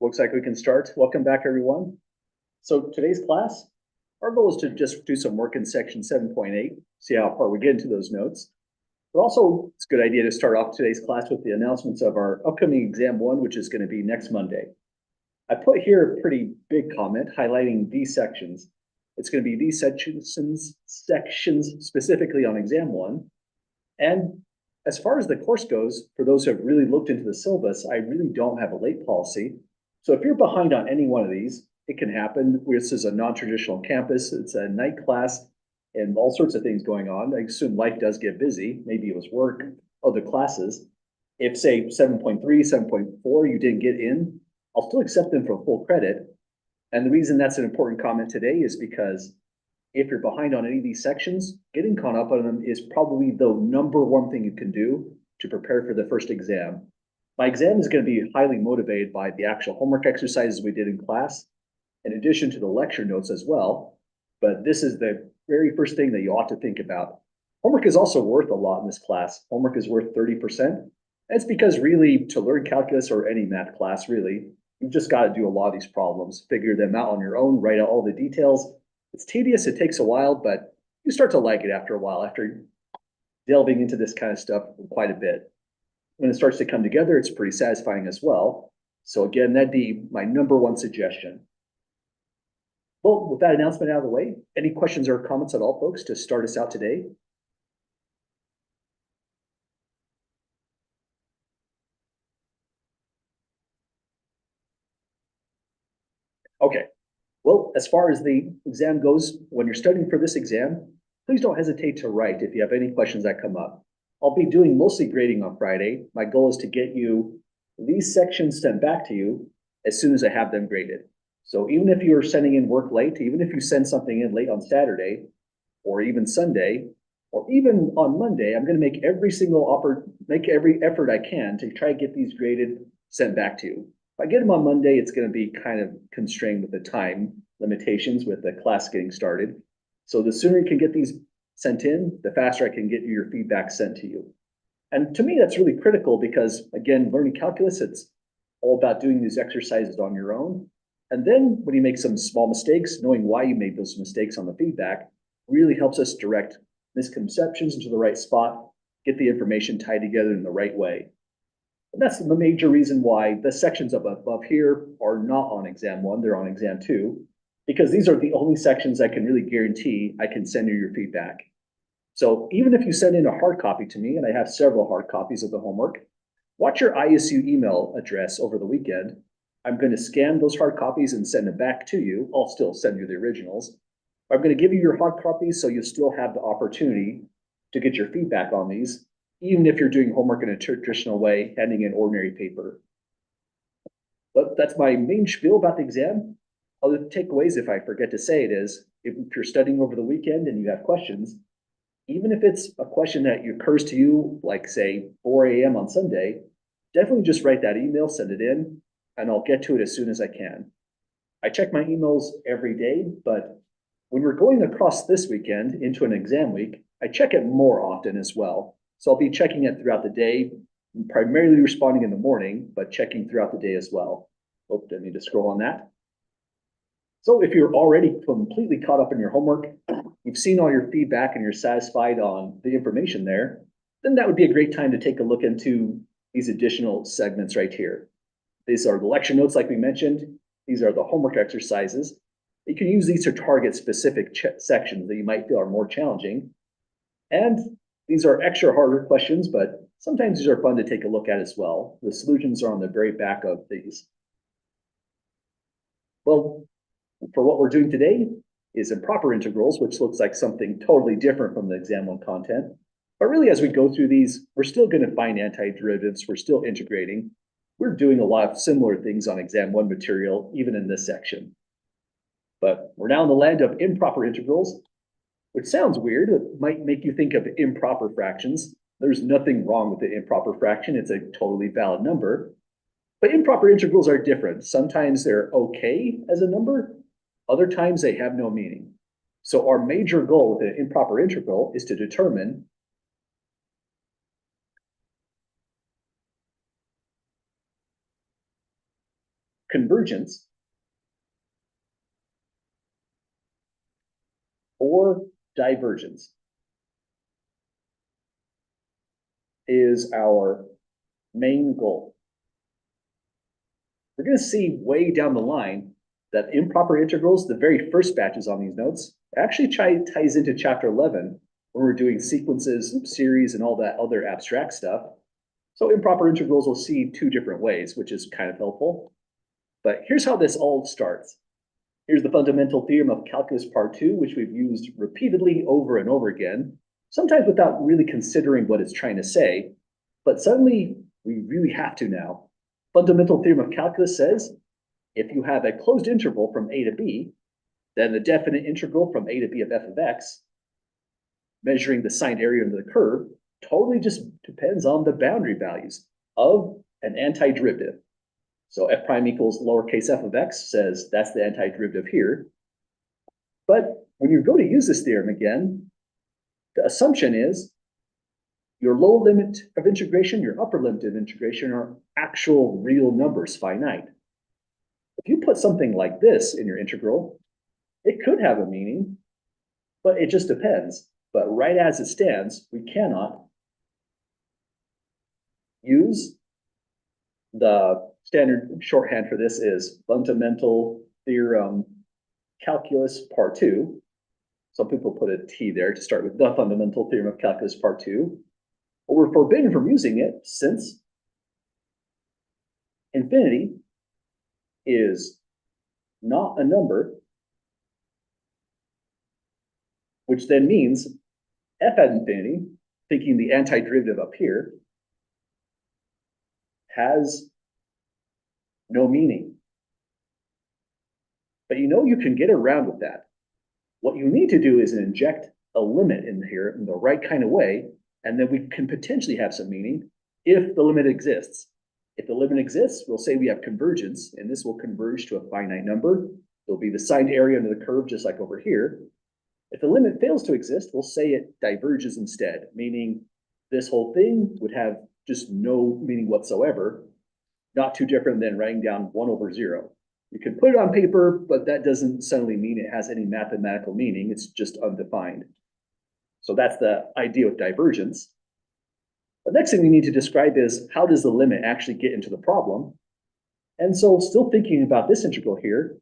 Looks like we can start. Welcome back, everyone. So today's class, our goal is to just do some work in section 7.8, see how far we get into those notes. But also, it's a good idea to start off today's class with the announcements of our upcoming exam one, which is going to be next Monday. I put here a pretty big comment highlighting these sections. It's going to be these sections specifically on exam one. And as far as the course goes, for those who have really looked into the syllabus, I really don't have a late policy. So if you're behind on any one of these, it can happen. This is a non-traditional campus. It's a night class and all sorts of things going on. I assume life does get busy. Maybe it was work, other classes. If say 7.3, 7.4, you didn't get in, I'll still accept them for full credit. And the reason that's an important comment today is because if you're behind on any of these sections, getting caught up on them is probably the number one thing you can do to prepare for the first exam. My exam is going to be highly motivated by the actual homework exercises we did in class, in addition to the lecture notes as well. But this is the very first thing that you ought to think about. Homework is also worth a lot in this class. Homework is worth 30%. That's because really to learn calculus or any math class, really, you've just got to do a lot of these problems, figure them out on your own, write out all the details. It's tedious, it takes a while, but you start to like it after a while, after delving into this kind of stuff quite a bit. When it starts to come together, it's pretty satisfying as well. So again, that'd be my number one suggestion. Well, with that announcement out of the way, any questions or comments at all, folks, to start us out today? Okay. Well, as far as the exam goes, when you're studying for this exam, please don't hesitate to write if you have any questions that come up. I'll be doing mostly grading on Friday. My goal is to get you these sections sent back to you as soon as I have them graded. So even if you're sending in work late, even if you send something in late on Saturday, or even Sunday, or even on Monday, I'm going to make every effort I can to try to get these graded, sent back to you. If I get them on Monday, it's going to be kind of constrained with the time limitations with the class getting started. So the sooner you can get these sent in, the faster I can get your feedback sent to you. And to me, that's really critical because, again, learning calculus, it's all about doing these exercises on your own. And then when you make some small mistakes, knowing why you made those mistakes on the feedback really helps us direct misconceptions into the right spot, get the information tied together in the right way. And that's the major reason why the sections above here are not on exam one, they're on exam two, because these are the only sections I can really guarantee I can send you your feedback. So even if you send in a hard copy to me, and I have several hard copies of the homework, watch your ISU email address over the weekend. I'm going to scan those hard copies and send them back to you. I'll still send you the originals. I'm going to give you your hard copies so you'll still have the opportunity to get your feedback on these, even if you're doing homework in a traditional way, handing in ordinary paper. But that's my main spiel about the exam. Other takeaways, if I forget to say it, is if you're studying over the weekend and you have questions, even if it's a question that occurs to you, like say 4 a.m. on Sunday, definitely just write that email, send it in, and I'll get to it as soon as I can. I check my emails every day, but when we're going across this weekend into an exam week, I check it more often as well. So I'll be checking it throughout the day, primarily responding in the morning, but checking throughout the day as well. Oh, didn't need to scroll on that. So if you're already completely caught up in your homework, you've seen all your feedback and you're satisfied on the information there, then that would be a great time to take a look into these additional segments right here. These are the lecture notes like we mentioned. These are the homework exercises. You can use these to target specific sections that you might feel are more challenging. And these are extra harder questions, but sometimes these are fun to take a look at as well. The solutions are on the very back of these. Well, for what we're doing today is improper integrals, which looks like something totally different from the exam one content. But really, as we go through these, we're still going to find antiderivatives. We're still integrating. We're doing a lot of similar things on exam one material, even in this section. But we're now in the land of improper integrals, which sounds weird. It might make you think of improper fractions. There's nothing wrong with the improper fraction. It's a totally valid number. But improper integrals are different. Sometimes they're okay as a number. Other times they have no meaning. So our major goal with an improper integral is to determine convergence or divergence is our main goal. We're going to see way down the line that improper integrals, the very first batches on these notes, actually ties into chapter 11 when we're doing sequences, series, and all that other abstract stuff. So improper integrals we'll see two different ways, which is kind of helpful. But here's how this all starts. Here's the fundamental theorem of calculus part 2, which we've used repeatedly over and over again, sometimes without really considering what it's trying to say, but suddenly we really have to now. Fundamental theorem of calculus says, if you have a closed interval from a to b, then the definite integral from a to b of f of x, measuring the signed area under the curve, totally just depends on the boundary values of an antiderivative. So f prime equals lowercase f of x says that's the antiderivative here. But when you go to use this theorem again, the assumption is your lower limit of integration, your upper limit of integration are actual real numbers, finite. If you put something like this in your integral, it could have a meaning, but it just depends. But right as it stands, we cannot use the standard shorthand for this is fundamental theorem calculus part 2. Some people put a T there to start with the fundamental theorem of calculus part 2. But we're forbidden from using it since infinity is not a number, which then means f at infinity, thinking the antiderivative up here, has no meaning. But you know you can get around with that. What you need to do is inject a limit in here in the right kind of way, and then we can potentially have some meaning if the limit exists. If the limit exists, we'll say we have convergence, and this will converge to a finite number. There'll be the signed area under the curve, just like over here. If the limit fails to exist, we'll say it diverges instead, meaning this whole thing would have just no meaning whatsoever, not too different than writing down 1 over 0. You can put it on paper, but that doesn't suddenly mean it has any mathematical meaning. It's just undefined. So that's the idea with divergence. The next thing we need to describe is how does the limit actually get into the problem? And so still thinking about this integral here,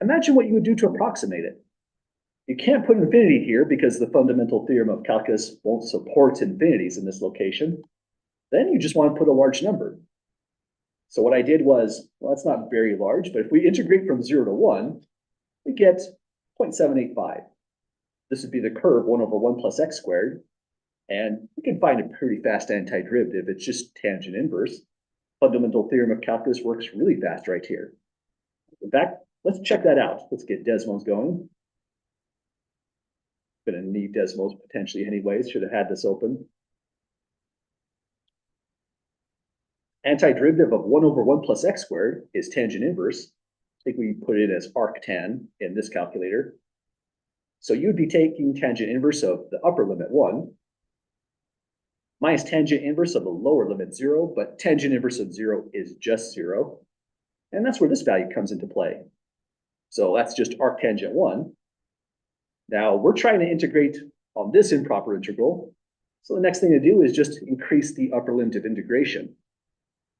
imagine what you would do to approximate it. You can't put infinity here because the fundamental theorem of calculus won't support infinities in this location. Then you just want to put a large number. So what I did was, well, it's not very large, but if we integrate from 0 to 1, we get 0.785. This would be the curve 1 over 1 plus x squared. And we can find a pretty fast antiderivative. It's just tangent inverse. Fundamental theorem of calculus works really fast right here. In fact, let's check that out. Let's get Desmos going. Gonna need Desmos potentially anyways, should have had this open. Antiderivative of 1 over 1 plus x squared is tangent inverse. I think we put it as arctan in this calculator. So you'd be taking tangent inverse of the upper limit 1 minus tangent inverse of the lower limit 0, but tangent inverse of 0 is just 0. And that's where this value comes into play. So that's just arctangent 1. Now we're trying to integrate on this improper integral. So the next thing to do is just increase the upper limit of integration.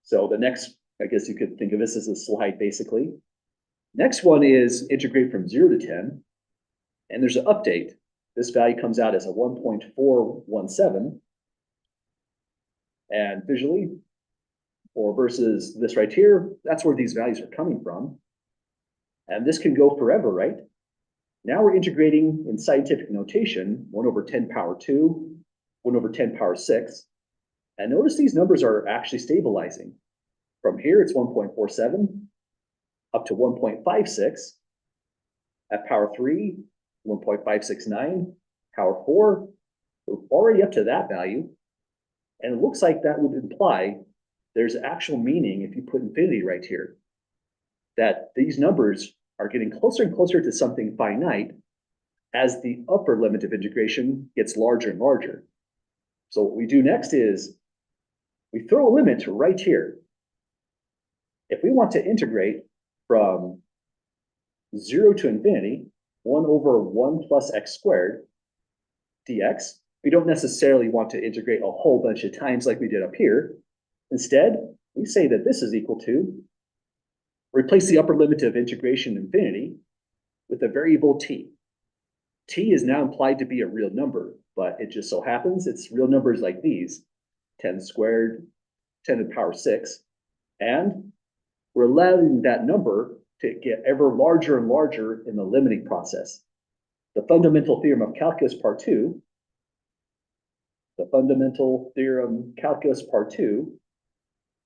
So the next, I guess you could think of this as a slide basically. Next one is integrate from 0 to 10. And there's an update. This value comes out as a 1.417. And visually, or versus this right here, that's where these values are coming from. And this can go forever, right? Now we're integrating in scientific notation, 1 over 10 power 2, 1 over 10 power 6. And notice these numbers are actually stabilizing. From here, it's 1.47 up to 1.56. At power 3, 1.569. Power 4, we're already up to that value. And it looks like that would imply there's actual meaning if you put infinity right here, that these numbers are getting closer and closer to something finite as the upper limit of integration gets larger and larger. So what we do next is we throw a limit right here. If we want to integrate from 0 to infinity, 1 over 1 plus x squared dx. We don't necessarily want to integrate a whole bunch of times like we did up here. Instead, we say that this is equal to, replace the upper limit of integration infinity with a variable t. T is now implied to be a real number, but it just so happens it's real numbers like these, 10 squared, 10 to the power 6, and we're allowing that number to get ever larger and larger in the limiting process. The fundamental theorem of calculus part 2,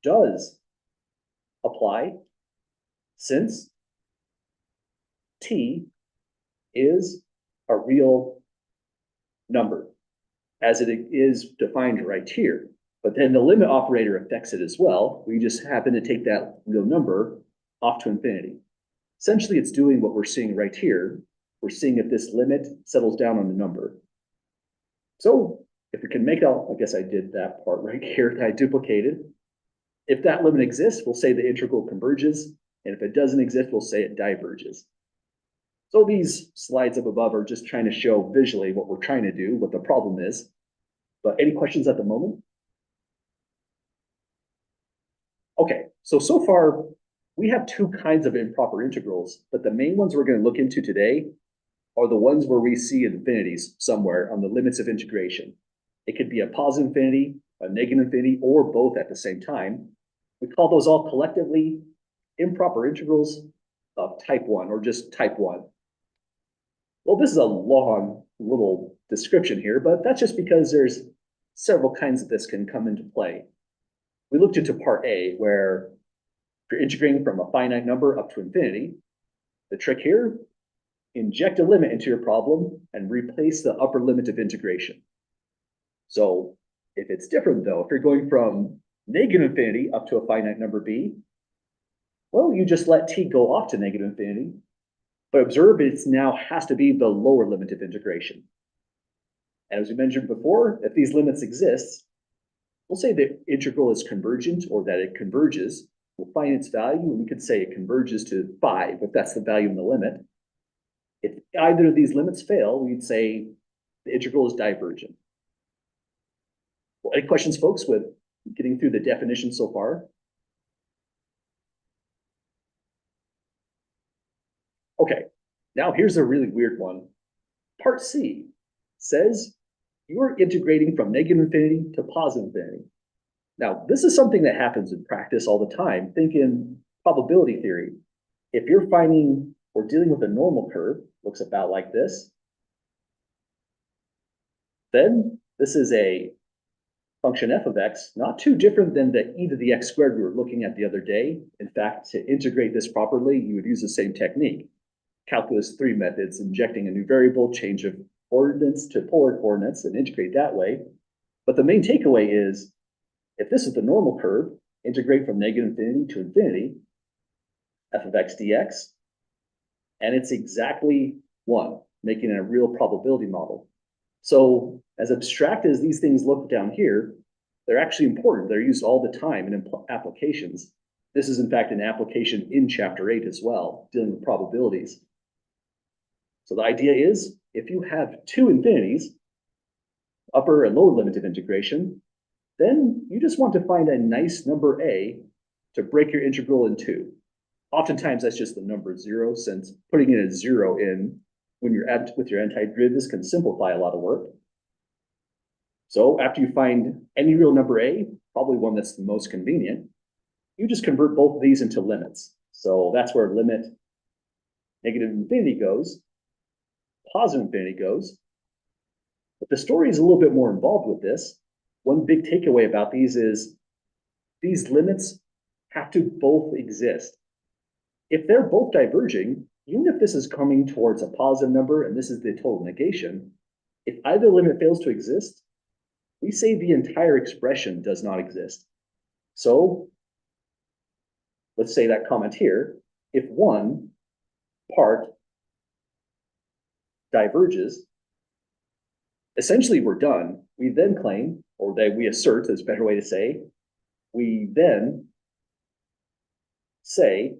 does apply since t is a real number, as it is defined right here. But then the limit operator affects it as well. We just happen to take that real number off to infinity. Essentially, it's doing what we're seeing right here. We're seeing if this limit settles down on the number. So if we can make out, I guess I did that part right here that I duplicated. If that limit exists, we'll say the integral converges. And if it doesn't exist, we'll say it diverges. So these slides up above are just trying to show visually what we're trying to do, what the problem is. But any questions at the moment? Okay, so far we have two kinds of improper integrals, but the main ones we're going to look into today are the ones where we see infinities somewhere on the limits of integration. It could be a positive infinity, a negative infinity, or both at the same time. We call those all collectively improper integrals of type 1, or just type 1. Well, this is a long little description here, but that's just because there's several kinds of this can come into play. We looked into part A, where if you're integrating from a finite number up to infinity, the trick here, inject a limit into your problem and replace the upper limit of integration. So if it's different though, if you're going from negative infinity up to a finite number b, well, you just let t go off to negative infinity, but observe it now has to be the lower limit of integration. And as we mentioned before, if these limits exist, we'll say the integral is convergent or that it converges. We'll find its value, and we could say it converges to 5 if that's the value in the limit. If either of these limits fail, we'd say the integral is divergent. Well, any questions, folks, with getting through the definition so far? Okay, now here's a really weird one. Part C says you're integrating from negative infinity to positive infinity. Now, this is something that happens in practice all the time. Think in probability theory. If you're finding or dealing with a normal curve, looks about like this, then this is a function f of x, not too different than the e to the x squared we were looking at the other day. In fact, to integrate this properly, you would use the same technique. Calculus 3 methods, injecting a new variable, change of coordinates to polar coordinates, and integrate that way. But the main takeaway is, if this is the normal curve, integrate from negative infinity to infinity, f of x dx, and it's exactly 1, making it a real probability model. So as abstract as these things look down here, they're actually important. They're used all the time in applications. This is in fact an application in chapter 8 as well, dealing with probabilities. So the idea is, if you have two infinities, upper and lower limit of integration, then you just want to find a nice number a to break your integral in two. Oftentimes that's just the number 0, since putting in a 0 in when you're with your antiderivatives can simplify a lot of work. So after you find any real number a, probably one that's the most convenient, you just convert both of these into limits. So that's where limit negative infinity goes, positive infinity goes. But the story is a little bit more involved with this. One big takeaway about these is these limits have to both exist. If they're both diverging, even if this is coming towards a positive number and this is the total negation, if either limit fails to exist, we say the entire expression does not exist. So let's say that comment here, if one part diverges, essentially we're done. We then claim, or that we assert, is a better way to say, we then say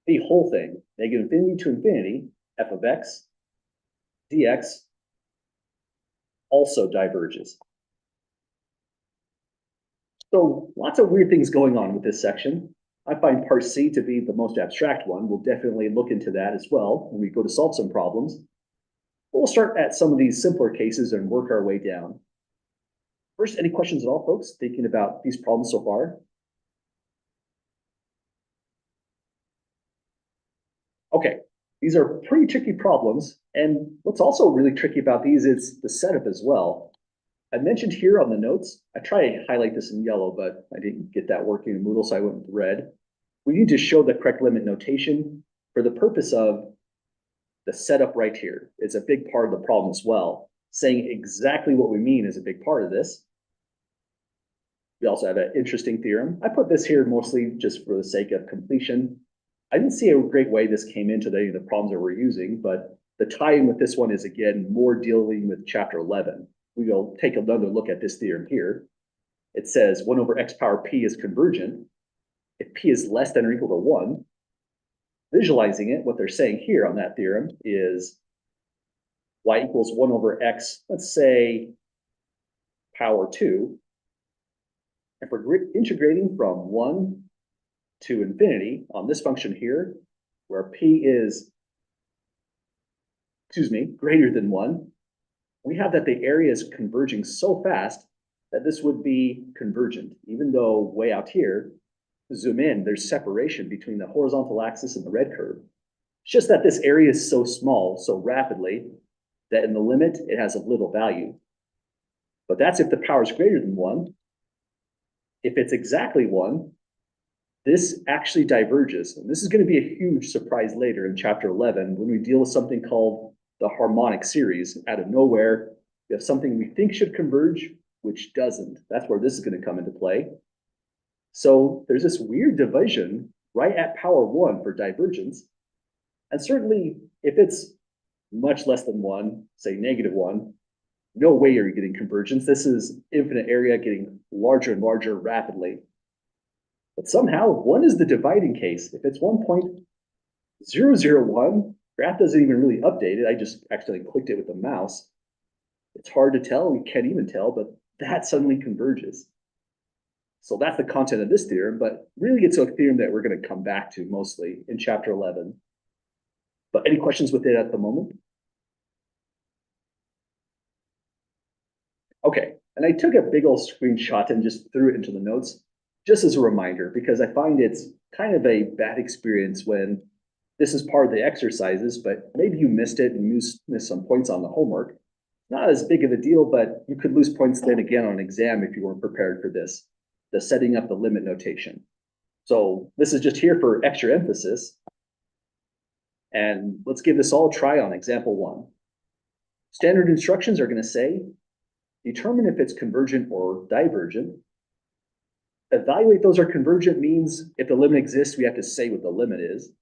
the whole thing, negative infinity to infinity, f of x dx also diverges. So lots of weird things going on with this section. I find part C to be the most abstract one. We'll definitely look into that as well when we go to solve some problems. But we'll start at some of these simpler cases and work our way down. First, any questions at all, folks, thinking about these problems so far? Okay, these are pretty tricky problems. And what's also really tricky about these is the setup as well. I mentioned here on the notes, I try to highlight this in yellow, but I didn't get that working in Moodle, so I went with red. We need to show the correct limit notation for the purpose of the setup right here. It's a big part of the problem as well. Saying exactly what we mean is a big part of this. We also have an interesting theorem. I put this here mostly just for the sake of completion. I didn't see a great way this came into any of the problems that we're using, but the tie-in with this one is, again, more dealing with chapter 11. We will take another look at this theorem here. It says 1 over x power p is convergent if p is less than or equal to 1. Visualizing it, what they're saying here on that theorem is y equals 1 over x, let's say, power 2. If we're integrating from 1 to infinity on this function here, where p is, greater than 1, we have that the area is converging so fast that this would be convergent, even though way out here, zoom in, there's separation between the horizontal axis and the red curve. It's just that this area is so small, so rapidly, that in the limit, it has of little value. But that's if the power is greater than 1. If it's exactly 1, this actually diverges. And this is going to be a huge surprise later in chapter 11 when we deal with something called the harmonic series. Out of nowhere, we have something we think should converge, which doesn't. That's where this is going to come into play. So there's this weird division right at power 1 for divergence. And certainly, if it's much less than 1, say negative 1, no way you're getting convergence. This is infinite area getting larger and larger rapidly. But somehow 1 is the dividing case. If it's 1.001, graph doesn't even really update it. I just accidentally clicked it with the mouse. It's hard to tell. We can't even tell, but that suddenly converges. So that's the content of this theorem, but really it's a theorem that we're going to come back to mostly in chapter 11. But any questions with it at the moment? Okay, and I took a big old screenshot and just threw it into the notes, just as a reminder, because I find it's kind of a bad experience when this is part of the exercises, but maybe you missed it and missed some points on the homework. Not as big of a deal, but you could lose points then again on exam if you weren't prepared for this, the setting up the limit notation. So this is just here for extra emphasis. And let's give this all a try on example 1. Standard instructions are going to say, determine if it's convergent or divergent. Evaluate those are convergent means if the limit exists, we have to say what the limit is.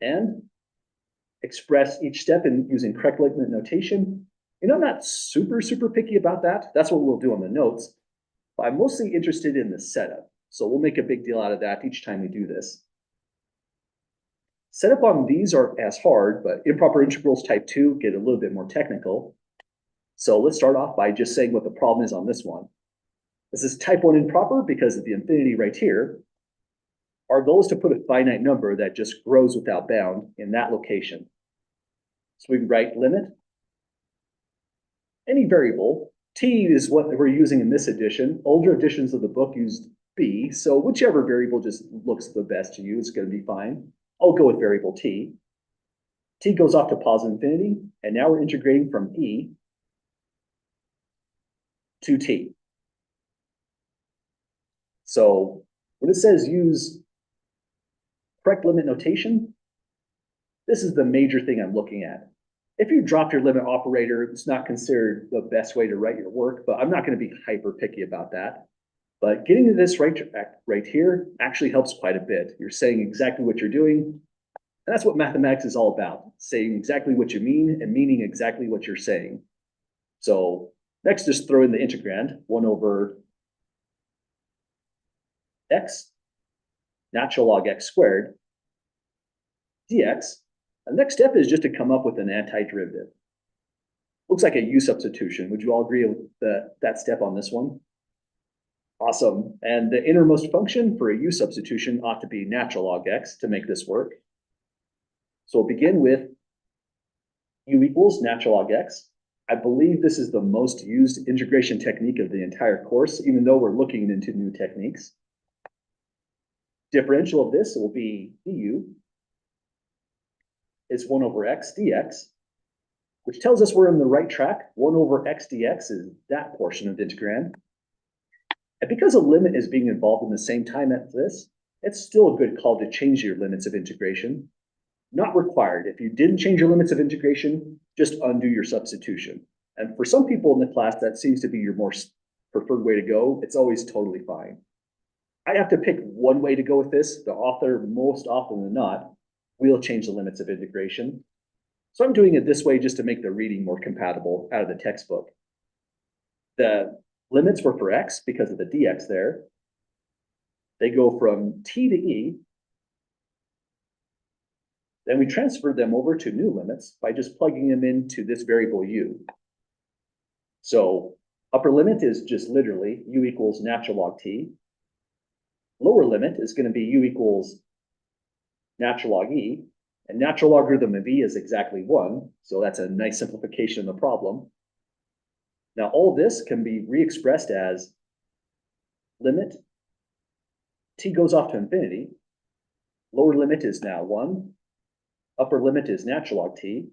And express each step in using correct limit notation. You know, I'm not super picky about that. That's what we'll do on the notes. But I'm mostly interested in the setup. So we'll make a big deal out of that each time we do this. Setup on these are as hard, but improper integrals type 2 get a little bit more technical. So let's start off by just saying what the problem is on this one. This is type 1 improper because of the infinity right here. Our goal is to put a finite number that just grows without bound in that location. So we can write limit. Any variable, t is what we're using in this edition. Older editions of the book used b, so whichever variable just looks the best to you, it's going to be fine. I'll go with variable t. T goes off to positive infinity, and now we're integrating from e to t. So when it says use correct limit notation, this is the major thing I'm looking at. If you drop your limit operator, it's not considered the best way to write your work, but I'm not going to be hyper picky about that. But getting to this right here actually helps quite a bit. You're saying exactly what you're doing. And that's what mathematics is all about, saying exactly what you mean and meaning exactly what you're saying. So next, just throw in the integrand, 1 over x, natural log x squared. dx. The next step is just to come up with an antiderivative. Looks like a u substitution. Would you all agree with that step on this one? Awesome. And the innermost function for a u substitution ought to be natural log x to make this work. So we'll begin with u equals natural log x. I believe this is the most used integration technique of the entire course, even though we're looking into new techniques. Differential of this will be du is 1 over x dx, which tells us we're on the right track. 1 over x dx is that portion of the integrand. And because a limit is being involved in the same time as this, it's still a good call to change your limits of integration. Not required. If you didn't change your limits of integration, just undo your substitution. And for some people in the class, that seems to be your more preferred way to go. It's always totally fine. I have to pick one way to go with this. The author, most often than not, will change the limits of integration. So I'm doing it this way just to make the reading more compatible out of the textbook. The limits were for x because of the dx there. They go from t to e. Then we transferred them over to new limits by just plugging them into this variable u. So upper limit is just literally u equals natural log t. Lower limit is going to be u equals natural log e. And natural logarithm of e is exactly 1. So that's a nice simplification of the problem. Now all this can be re-expressed as limit t goes off to infinity. Lower limit is now 1. Upper limit is natural log t.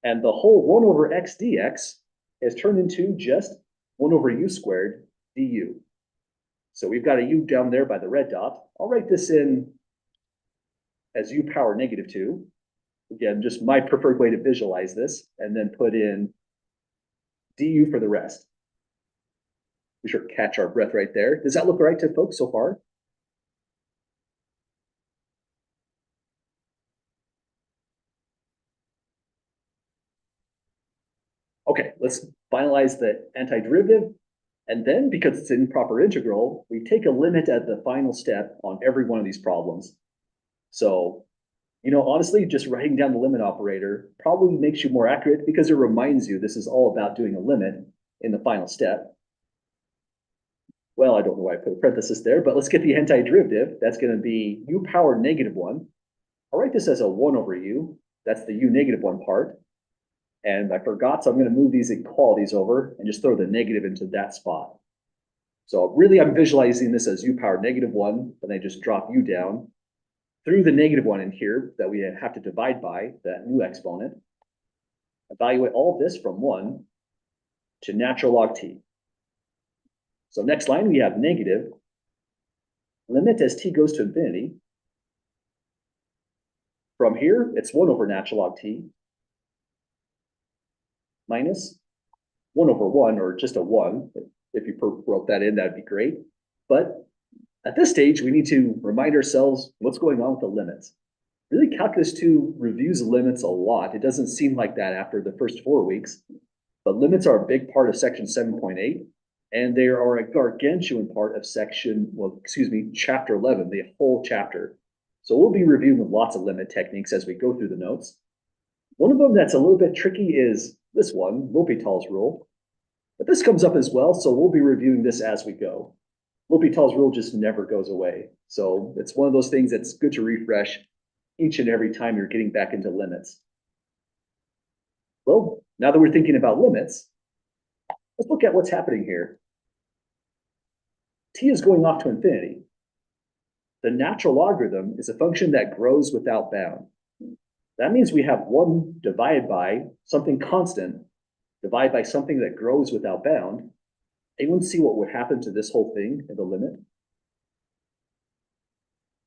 And the whole 1 over x dx is turned into just 1 over u squared du. So we've got a u down there by the red dot. I'll write this in as u power negative 2. Again, just my preferred way to visualize this, and then put in du for the rest. We should catch our breath right there. Does that look right to folks so far? Okay, let's finalize the antiderivative. And then, because it's an improper integral, we take a limit at the final step on every one of these problems. So, honestly, just writing down the limit operator probably makes you more accurate because it reminds you this is all about doing a limit in the final step. Well, I don't know why I put a parenthesis there, but let's get the antiderivative. That's going to be u power negative 1. I'll write this as a 1 over u. That's the u negative 1 part. And I forgot, so I'm going to move these inequalities over and just throw the negative into that spot. So really, I'm visualizing this as u power negative 1, and I just drop u down through the negative 1 in here that we have to divide by, that new exponent. Evaluate all of this from 1 to natural log t. So next line, we have negative limit as t goes to infinity. From here, it's 1 over natural log t minus 1 over 1, or just a 1. If you wrote that in, that'd be great. But at this stage, we need to remind ourselves what's going on with the limits. Really, Calculus 2 reviews limits a lot. It doesn't seem like that after the first 4 weeks, but limits are a big part of section 7.8, and they are a gargantuan part of chapter 11, the whole chapter. So we'll be reviewing lots of limit techniques as we go through the notes. One of them that's a little bit tricky is this one, L'Hopital's rule. But this comes up as well, so we'll be reviewing this as we go. L'Hopital's rule just never goes away. So it's one of those things that's good to refresh each and every time you're getting back into limits. Well, now that we're thinking about limits, let's look at what's happening here. T is going off to infinity. The natural logarithm is a function that grows without bound. That means we have 1 divided by something constant, divided by something that grows without bound. Anyone see what would happen to this whole thing in the limit?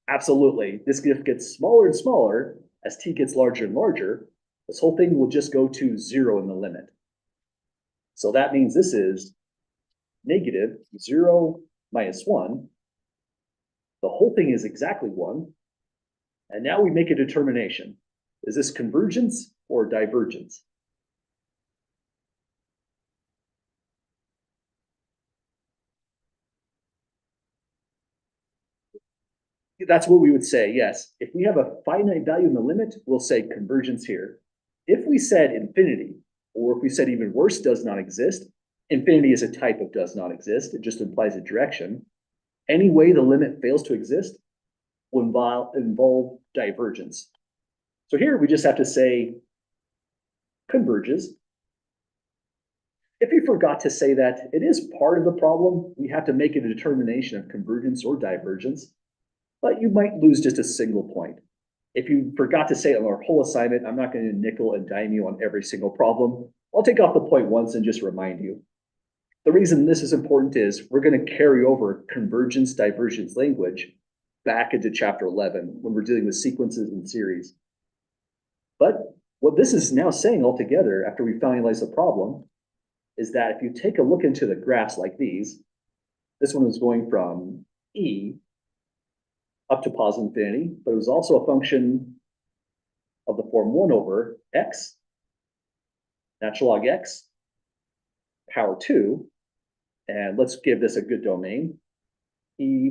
Absolutely. This gets smaller and smaller as t gets larger and larger. This whole thing will just go to 0 in the limit. So that means this is negative 0 minus 1. The whole thing is exactly 1. And now we make a determination. Is this convergence or divergence? That's what we would say, yes. If we have a finite value in the limit, we'll say convergence here. If we said infinity, or if we said even worse, does not exist, infinity is a type of does not exist. It just implies a direction. Any way the limit fails to exist will involve divergence. So here we just have to say converges. If you forgot to say that, it is part of the problem. We have to make a determination of convergence or divergence, but you might lose just a single point. If you forgot to say it on our whole assignment, I'm not going to nickel and dime you on every single problem. I'll take off the point once and just remind you. The reason this is important is we're going to carry over convergence divergence language back into chapter 11 when we're dealing with sequences and series. But what this is now saying altogether after we finalize the problem is that if you take a look into the graphs like these, this one was going from E up to positive infinity, but it was also a function of the form 1 over x, natural log x, power 2, and let's give this a good domain, e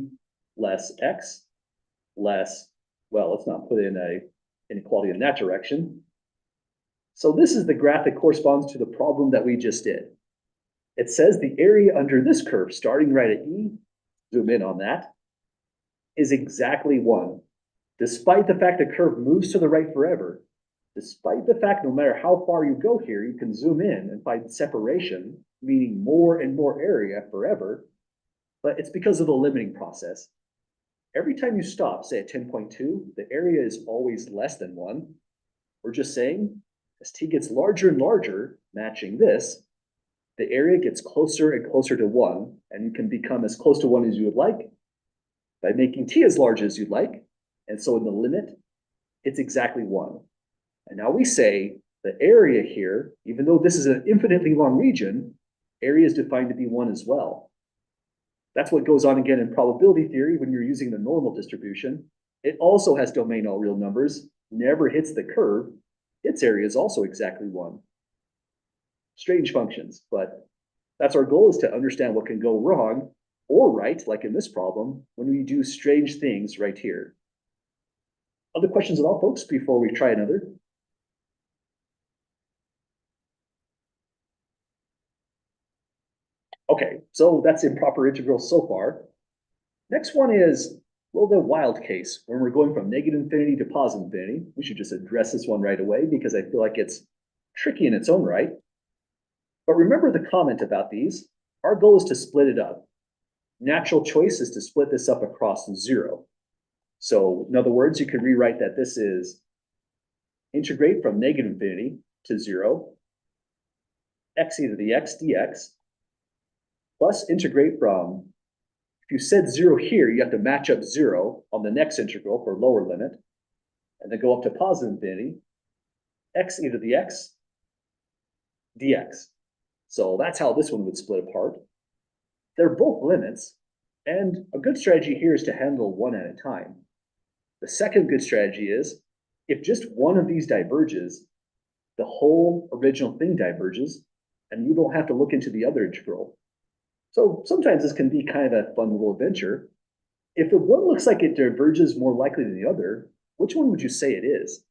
less x less, well, let's not put in a inequality in that direction. So this is the graph that corresponds to the problem that we just did. It says the area under this curve, starting right at E, zoom in on that, is exactly 1, despite the fact the curve moves to the right forever, despite the fact no matter how far you go here, you can zoom in and find separation, meaning more and more area forever, but it's because of the limiting process. Every time you stop, say at 10.2, the area is always less than 1. We're just saying, as t gets larger and larger, matching this, the area gets closer and closer to 1, and you can become as close to 1 as you would like by making t as large as you'd like. And so in the limit, it's exactly 1. And now we say the area here, even though this is an infinitely long region, area is defined to be 1 as well. That's what goes on again in probability theory when you're using the normal distribution. It also has domain all real numbers, never hits the curve. Its area is also exactly 1. Strange functions, but that's our goal, is to understand what can go wrong or right, like in this problem, when we do strange things right here. Other questions at all, folks, before we try another? Okay, so that's improper integral so far. Next one is, well, the wild case, when we're going from negative infinity to positive infinity. We should just address this one right away because I feel like it's tricky in its own right. But remember the comment about these. Our goal is to split it up. Natural choice is to split this up across 0. So in other words, you could rewrite that this is integrate from negative infinity to 0, x e to the x dx, plus integrate from, if you said 0 here, you have to match up 0 on the next integral for lower limit, and then go up to positive infinity, x e to the x dx. So that's how this one would split apart. They're both limits, and a good strategy here is to handle one at a time. The second good strategy is, if just one of these diverges, the whole original thing diverges, and you don't have to look into the other integral. So sometimes this can be kind of a fun little adventure. If the one looks like it diverges more likely than the other, which one would you say it is?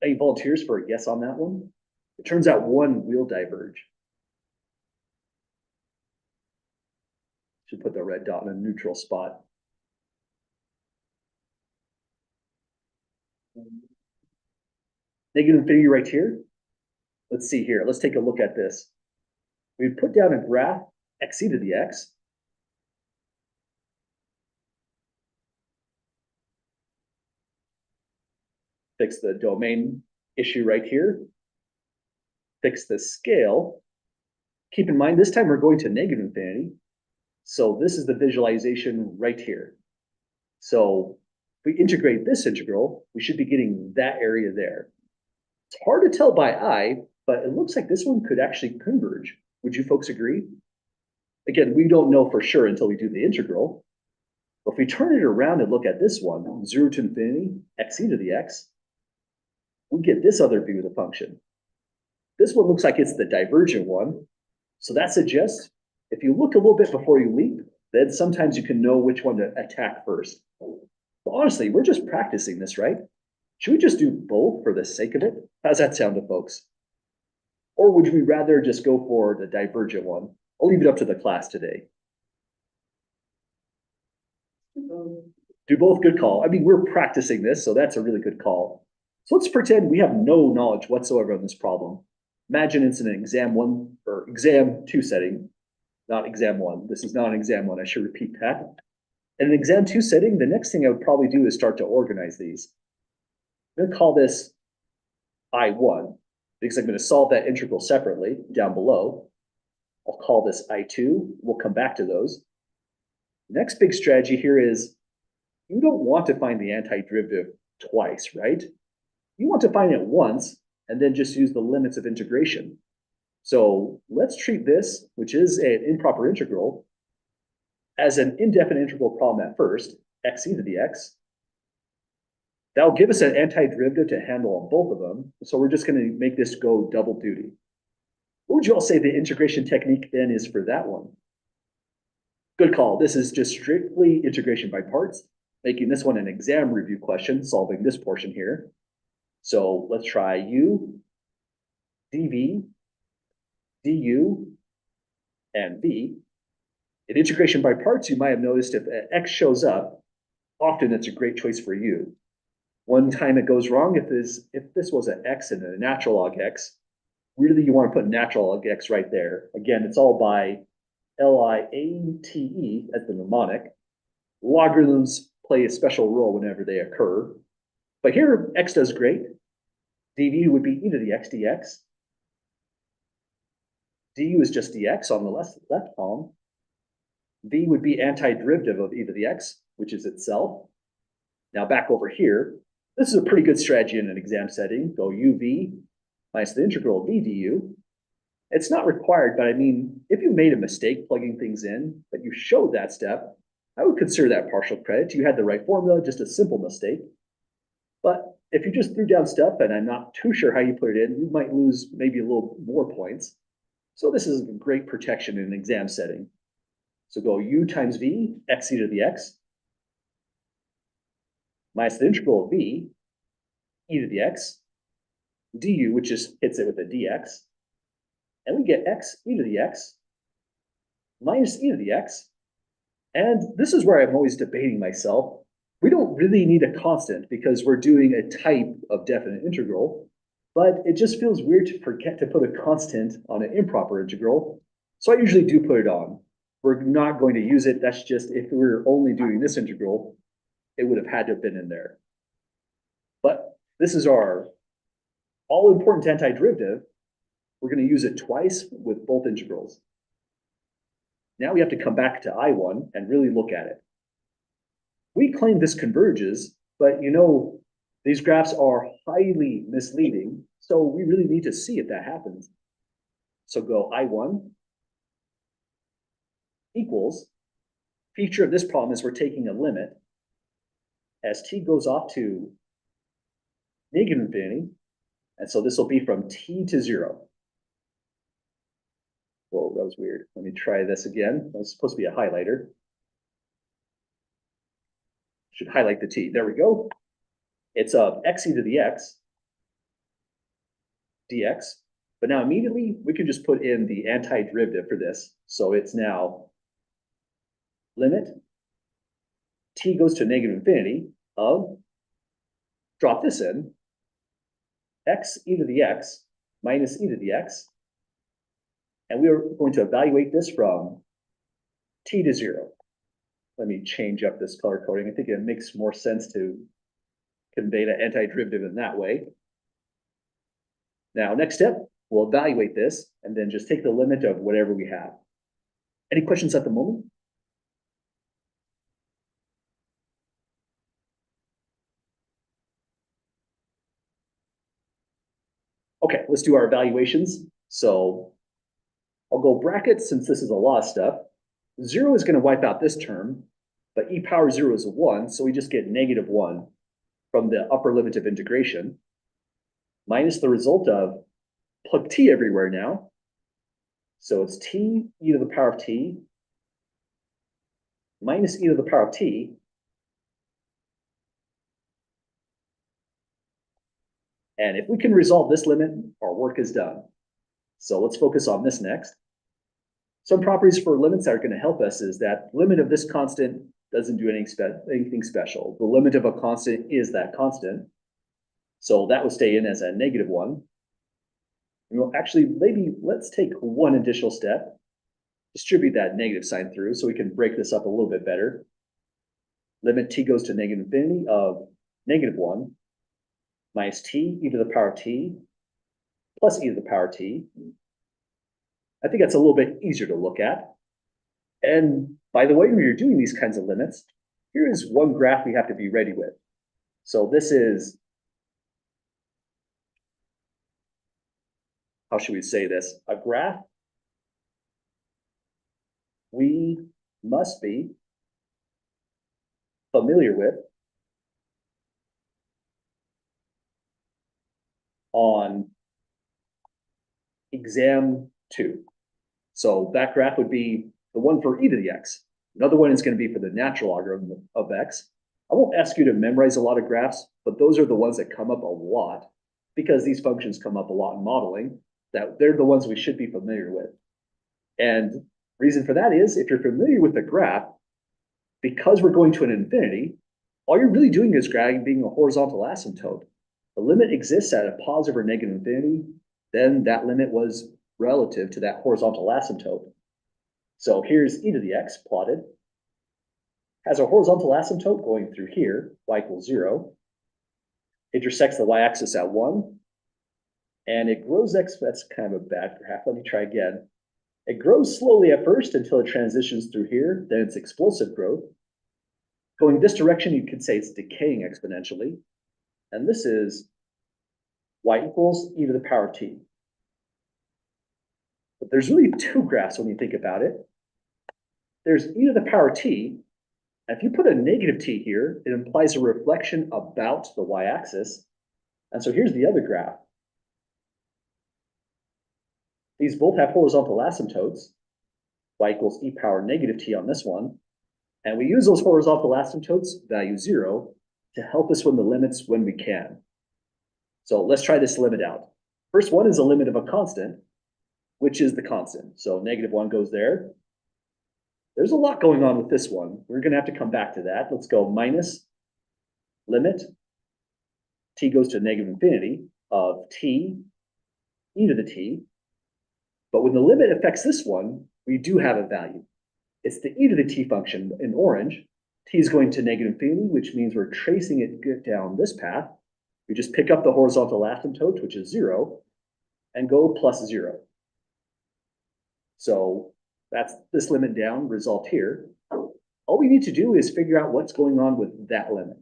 Any volunteers for a guess on that one? It turns out one will diverge. Should put the red dot in a neutral spot. Negative infinity right here. Let's see here. Let's take a look at this. We put down a graph, x e to the x. Fix the domain issue right here. Fix the scale. Keep in mind, this time we're going to negative infinity. So this is the visualization right here. So if we integrate this integral, we should be getting that area there. It's hard to tell by eye, but it looks like this one could actually converge. Would you folks agree? Again, we don't know for sure until we do the integral. But if we turn it around and look at this one, 0 to infinity, x e to the x, we get this other view of the function. This one looks like it's the divergent one. So that suggests if you look a little bit before you leap, then sometimes you can know which one to attack first. But honestly, we're just practicing this, right? Should we just do both for the sake of it? How's that sound to folks? Or would we rather just go for the divergent one? I'll leave it up to the class today. Do both, good call. I mean, we're practicing this, so that's a really good call. So let's pretend we have no knowledge whatsoever on this problem. Imagine it's an exam 1 or exam 2 setting, not exam 1. This is not an exam 1. I should repeat that. In an exam 2 setting, the next thing I would probably do is start to organize these. I'm going to call this I1 because I'm going to solve that integral separately down below. I'll call this I2. We'll come back to those. The next big strategy here is you don't want to find the antiderivative twice, right? You want to find it once and then just use the limits of integration. So let's treat this, which is an improper integral, as an indefinite integral problem at first, x e to the x. That'll give us an antiderivative to handle on both of them. So we're just going to make this go double duty. What would you all say the integration technique then is for that one? Good call. This is just strictly integration by parts, making this one an exam review question, solving this portion here. So let's try u, dv, du, and v. In integration by parts, you might have noticed if x shows up, often it's a great choice for u. One time it goes wrong, if this was an x and a natural log x, really you want to put natural log x right there. Again, it's all by LIATE as the mnemonic. Logarithms play a special role whenever they occur. But here, x does great. dv would be e to the x dx. du is just dx on the left column. V would be antiderivative of e to the x, which is itself. Now back over here, this is a pretty good strategy in an exam setting. Go uv minus the integral of v du. It's not required, but I mean, if you made a mistake plugging things in, but you showed that step, I would consider that partial credit. You had the right formula, just a simple mistake. But if you just threw down stuff and I'm not too sure how you put it in, you might lose maybe a little more points. So this is a great protection in an exam setting. So go u times v, x e to the x, minus the integral of v, e to the x, du, which just hits it with a dx, and we get x e to the x minus e to the x. And this is where I'm always debating myself. We don't really need a constant because we're doing a type of definite integral, but it just feels weird to forget to put a constant on an improper integral. So I usually do put it on. We're not going to use it. That's just if we were only doing this integral, it would have had to have been in there. But this is our all-important antiderivative. We're going to use it twice with both integrals. Now we have to come back to I1 and really look at it. We claim this converges, but you know, these graphs are highly misleading, so we really need to see if that happens. So go I1 equals, feature of this problem is we're taking a limit as t goes off to negative infinity, and so this will be from t to 0. Whoa, that was weird. Let me try this again. That's supposed to be a highlighter. Should highlight the t. There we go. It's of x e to the x dx. But now immediately we can just put in the antiderivative for this. So it's now limit t goes to negative infinity of, drop this in, x e to the x minus e to the x. And we are going to evaluate this from t to 0. Let me change up this color coding. I think it makes more sense to convey the antiderivative in that way. Now, next step, we'll evaluate this and then just take the limit of whatever we have. Any questions at the moment? Okay, let's do our evaluations. So I'll go brackets since this is a lot of stuff. 0 is going to wipe out this term, but e power 0 is a 1, so we just get -1 from the upper limit of integration, minus the result of, plug t everywhere now. So it's t e to the power of t minus e to the power of t. And if we can resolve this limit, our work is done. So let's focus on this next. Some properties for limits that are going to help us is that limit of this constant doesn't do anything special. The limit of a constant is that constant. So that will stay in as a -1. And we'll actually, maybe let's take one additional step, distribute that negative sign through so we can break this up a little bit better. Limit t goes to -infinity of -1 minus t e to the power t plus e to the power t. I think that's a little bit easier to look at. And by the way, when you're doing these kinds of limits, here is one graph we have to be ready with. So this is, how should we say this? A graph we must be familiar with on exam 2. So that graph would be the one for e to the x. Another one is going to be for the natural logarithm of x. I won't ask you to memorize a lot of graphs, but those are the ones that come up a lot because these functions come up a lot in modeling, that they're the ones we should be familiar with. And reason for that is if you're familiar with the graph, because we're going to an infinity, all you're really doing is grabbing a horizontal asymptote. The limit exists at a positive or negative infinity, then that limit was relative to that horizontal asymptote. So here's e to the x plotted. Has a horizontal asymptote going through here, y equals 0. Intersects the y-axis at 1. And it grows that's kind of a bad graph. Let me try again. It grows slowly at first until it transitions through here. Then it's explosive growth. Going this direction, you could say it's decaying exponentially. And this is y equals e to the power t. But there's really two graphs when you think about it. There's e to the power t. And if you put a negative t here, it implies a reflection about the y-axis. And so here's the other graph. These both have horizontal asymptotes. Y equals e power negative t on this one. And we use those horizontal asymptotes, value 0, to help us win the limits when we can. So let's try this limit out. First one is a limit of a constant, which is the constant. So -1 goes there. There's a lot going on with this one. We're going to have to come back to that. Let's go minus limit. T goes to -infinity of t e to the t. But when the limit affects this one, we do have a value. It's the e to the t function in orange. T is going to -infinity, which means we're tracing it down this path. We just pick up the horizontal asymptote, which is 0, and go plus 0. So that's this limit down, result here. All we need to do is figure out what's going on with that limit.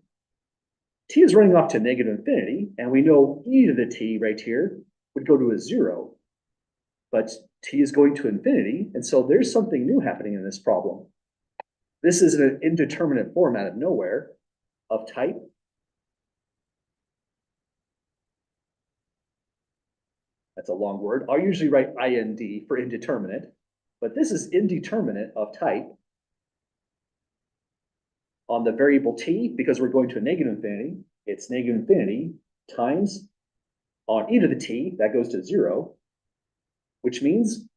T is running off to -infinity, and we know e to the t right here would go to a 0. But t is going to infinity, and so there's something new happening in this problem. This is an indeterminate form out of nowhere of type that's a long word. I'll usually write IND for indeterminate, but this is indeterminate of type on the variable t, because we're going to a -infinity, it's -infinity times on e to the t, that goes to 0, which means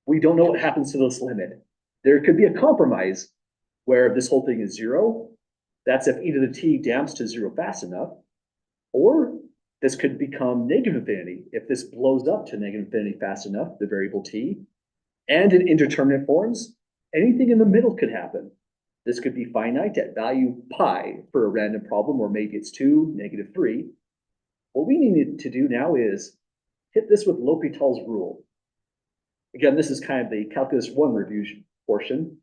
we don't know what happens to this limit. There could be a compromise where this whole thing is 0. That's if e to the t damps to 0 fast enough. Or this could become -infinity if this blows up to -infinity fast enough, the variable t. And in indeterminate forms, anything in the middle could happen. This could be finite at value pi for a random problem, or maybe it's 2, -3. What we need to do now is hit this with L'Hopital's rule. Again, this is kind of the Calculus 1 review portion.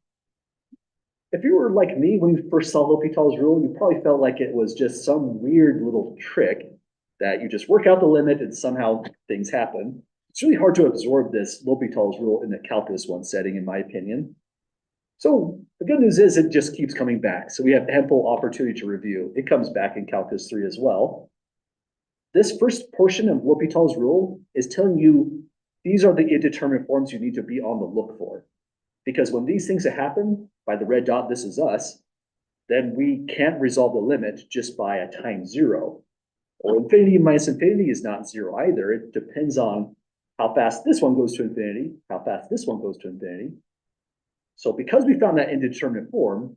If you were like me when you first saw L'Hopital's rule, you probably felt like it was just some weird little trick that you just work out the limit and somehow things happen. It's really hard to absorb this L'Hopital's rule in the Calculus 1 setting, in my opinion. So the good news is it just keeps coming back. So we have ample opportunity to review. It comes back in Calculus 3 as well. This first portion of L'Hopital's rule is telling you these are the indeterminate forms you need to be on the look for. Because when these things happen, by the red dot, this is us, then we can't resolve the limit just by a times 0. Or infinity minus infinity is not zero either. It depends on how fast this one goes to infinity, how fast this one goes to infinity. So because we found that indeterminate form,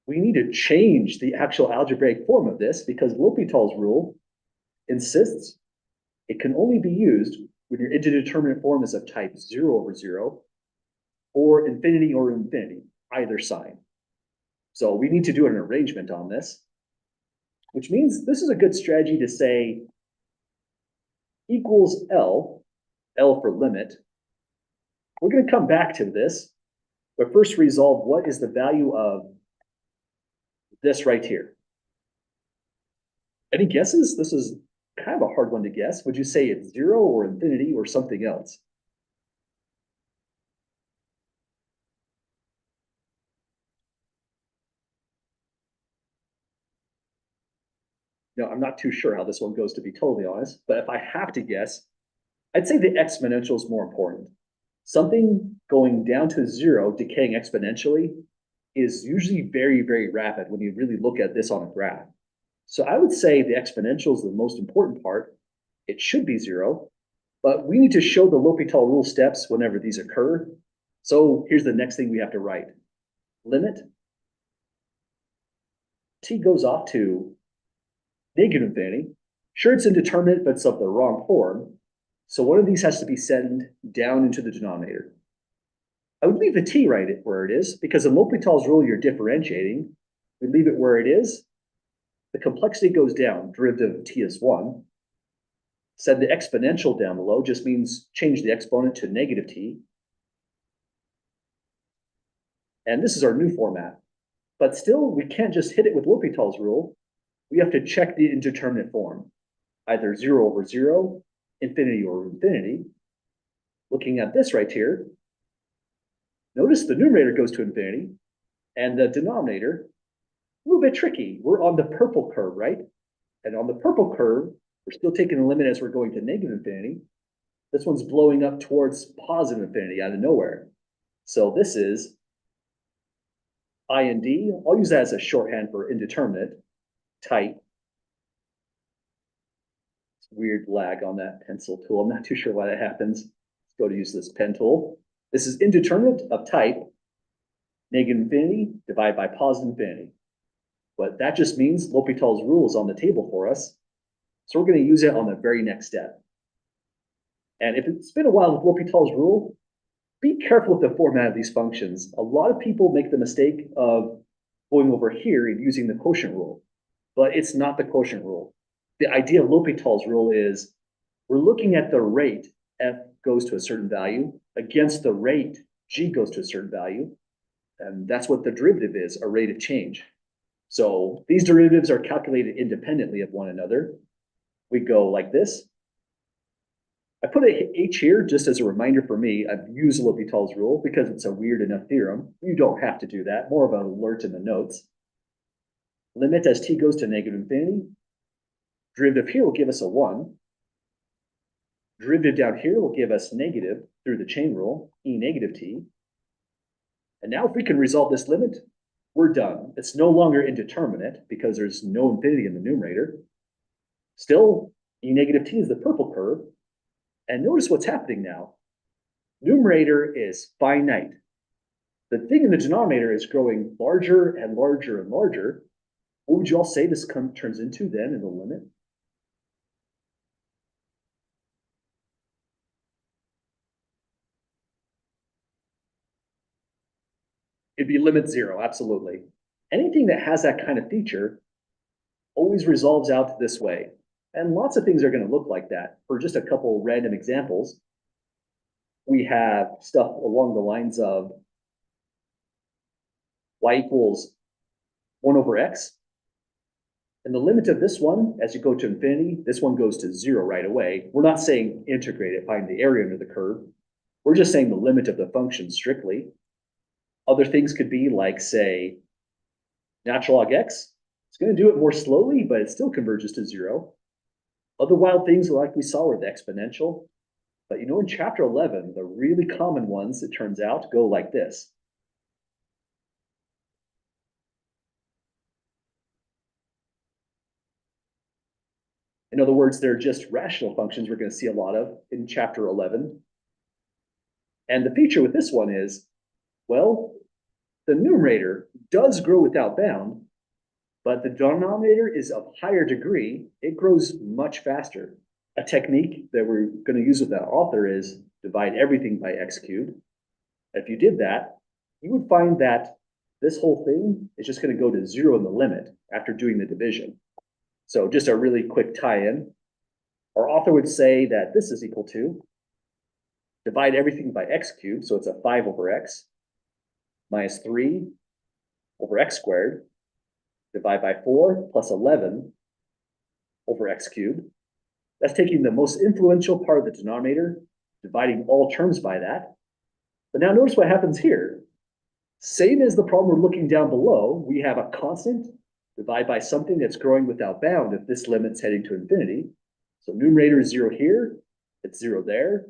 we need to change the actual algebraic form of this because L'Hopital's rule insists it can only be used when your indeterminate form is of type 0/0 or infinity, either sign. So we need to do an arrangement on this, which means this is a good strategy to say equals L, L for limit. We're going to come back to this, but first resolve what is the value of this right here. Any guesses? This is kind of a hard one to guess. Would you say it's 0 or infinity or something else? No, I'm not too sure how this one goes, to be totally honest, but if I have to guess, I'd say the exponential is more important. Something going down to 0, decaying exponentially, is usually very, very rapid when you really look at this on a graph. So I would say the exponential is the most important part. It should be 0, but we need to show the L'Hopital rule steps whenever these occur. So here's the next thing we have to write. Limit t goes off to negative infinity. Sure, it's indeterminate, but it's of the wrong form. So one of these has to be sent down into the denominator. I would leave the t right where it is, because in L'Hopital's rule, you're differentiating. We leave it where it is. The complexity goes down, derivative of t is 1. Send the exponential down below, just means change the exponent to negative t. And this is our new format. But still, we can't just hit it with L'Hopital's rule. We have to check the indeterminate form, either 0/0, infinity or infinity. Looking at this right here, notice the numerator goes to infinity, and the denominator, a little bit tricky. We're on the purple curve, right? And on the purple curve, we're still taking the limit as we're going to negative infinity. This one's blowing up towards positive infinity out of nowhere. So this is I and D. I'll use that as a shorthand for indeterminate type. Weird lag on that pencil tool. I'm not too sure why that happens. Let's go to use this pen tool. This is indeterminate of type negative infinity divided by positive infinity. But that just means L'Hopital's rule is on the table for us. So we're going to use it on the very next step. And if it's been a while with L'Hopital's rule, be careful with the format of these functions. A lot of people make the mistake of going over here and using the quotient rule, but it's not the quotient rule. The idea of L'Hopital's rule is we're looking at the rate f goes to a certain value against the rate g goes to a certain value. And that's what the derivative is, a rate of change. So these derivatives are calculated independently of one another. We go like this. I put a h here just as a reminder for me. I've used L'Hopital's rule because it's a weird enough theorem. You don't have to do that, more of an alert in the notes. Limit as t goes to negative infinity. Derivative here will give us a 1. Derivative down here will give us negative through the chain rule, e negative t. And now if we can resolve this limit, we're done. It's no longer indeterminate because there's no infinity in the numerator. Still, e negative t is the purple curve. And notice what's happening now. Numerator is finite. The thing in the denominator is growing larger and larger and larger. What would you all say this turns into then in the limit? It'd be limit 0, absolutely. Anything that has that kind of feature always resolves out this way. And lots of things are going to look like that. For just a couple random examples, we have stuff along the lines of y equals 1/x. And the limit of this one, as you go to infinity, this one goes to 0 right away. We're not saying integrate it, find the area under the curve. We're just saying the limit of the function strictly. Other things could be like, say, natural log x. It's going to do it more slowly, but it still converges to 0. Other wild things like we saw were the exponential. But in chapter 11, the really common ones, it turns out, go like this. In other words, they're just rational functions we're going to see a lot of in chapter 11. And the feature with this one is, well, the numerator does grow without bound, but the denominator is of higher degree. It grows much faster. A technique that we're going to use with that author is divide everything by x cubed. If you did that, you would find that this whole thing is just going to go to 0 in the limit after doing the division. So just a really quick tie-in. Our author would say that this is equal to divide everything by x cubed, so it's a 5 over x, minus 3 over x squared, divide by 4 plus 11 over x cubed. That's taking the most influential part of the denominator, dividing all terms by that. But now notice what happens here. Same as the problem we're looking down below, we have a constant divide by something that's growing without bound if this limit's heading to infinity. So numerator is 0 here, it's 0 there.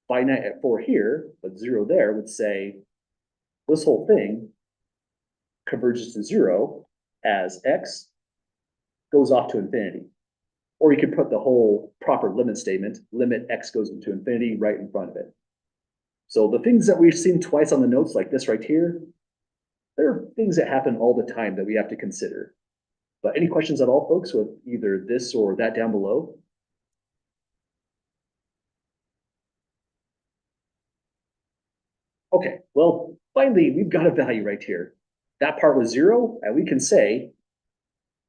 Finite at 4 here, but 0 there would say this whole thing converges to 0 as x goes off to infinity. Or you could put the whole proper limit statement, limit x goes into infinity, right in front of it. So the things that we've seen twice on the notes, like this right here, they're things that happen all the time that we have to consider. But any questions at all, folks, with either this or that down below? Okay, well, finally, we've got a value right here. That part was 0, and we can say,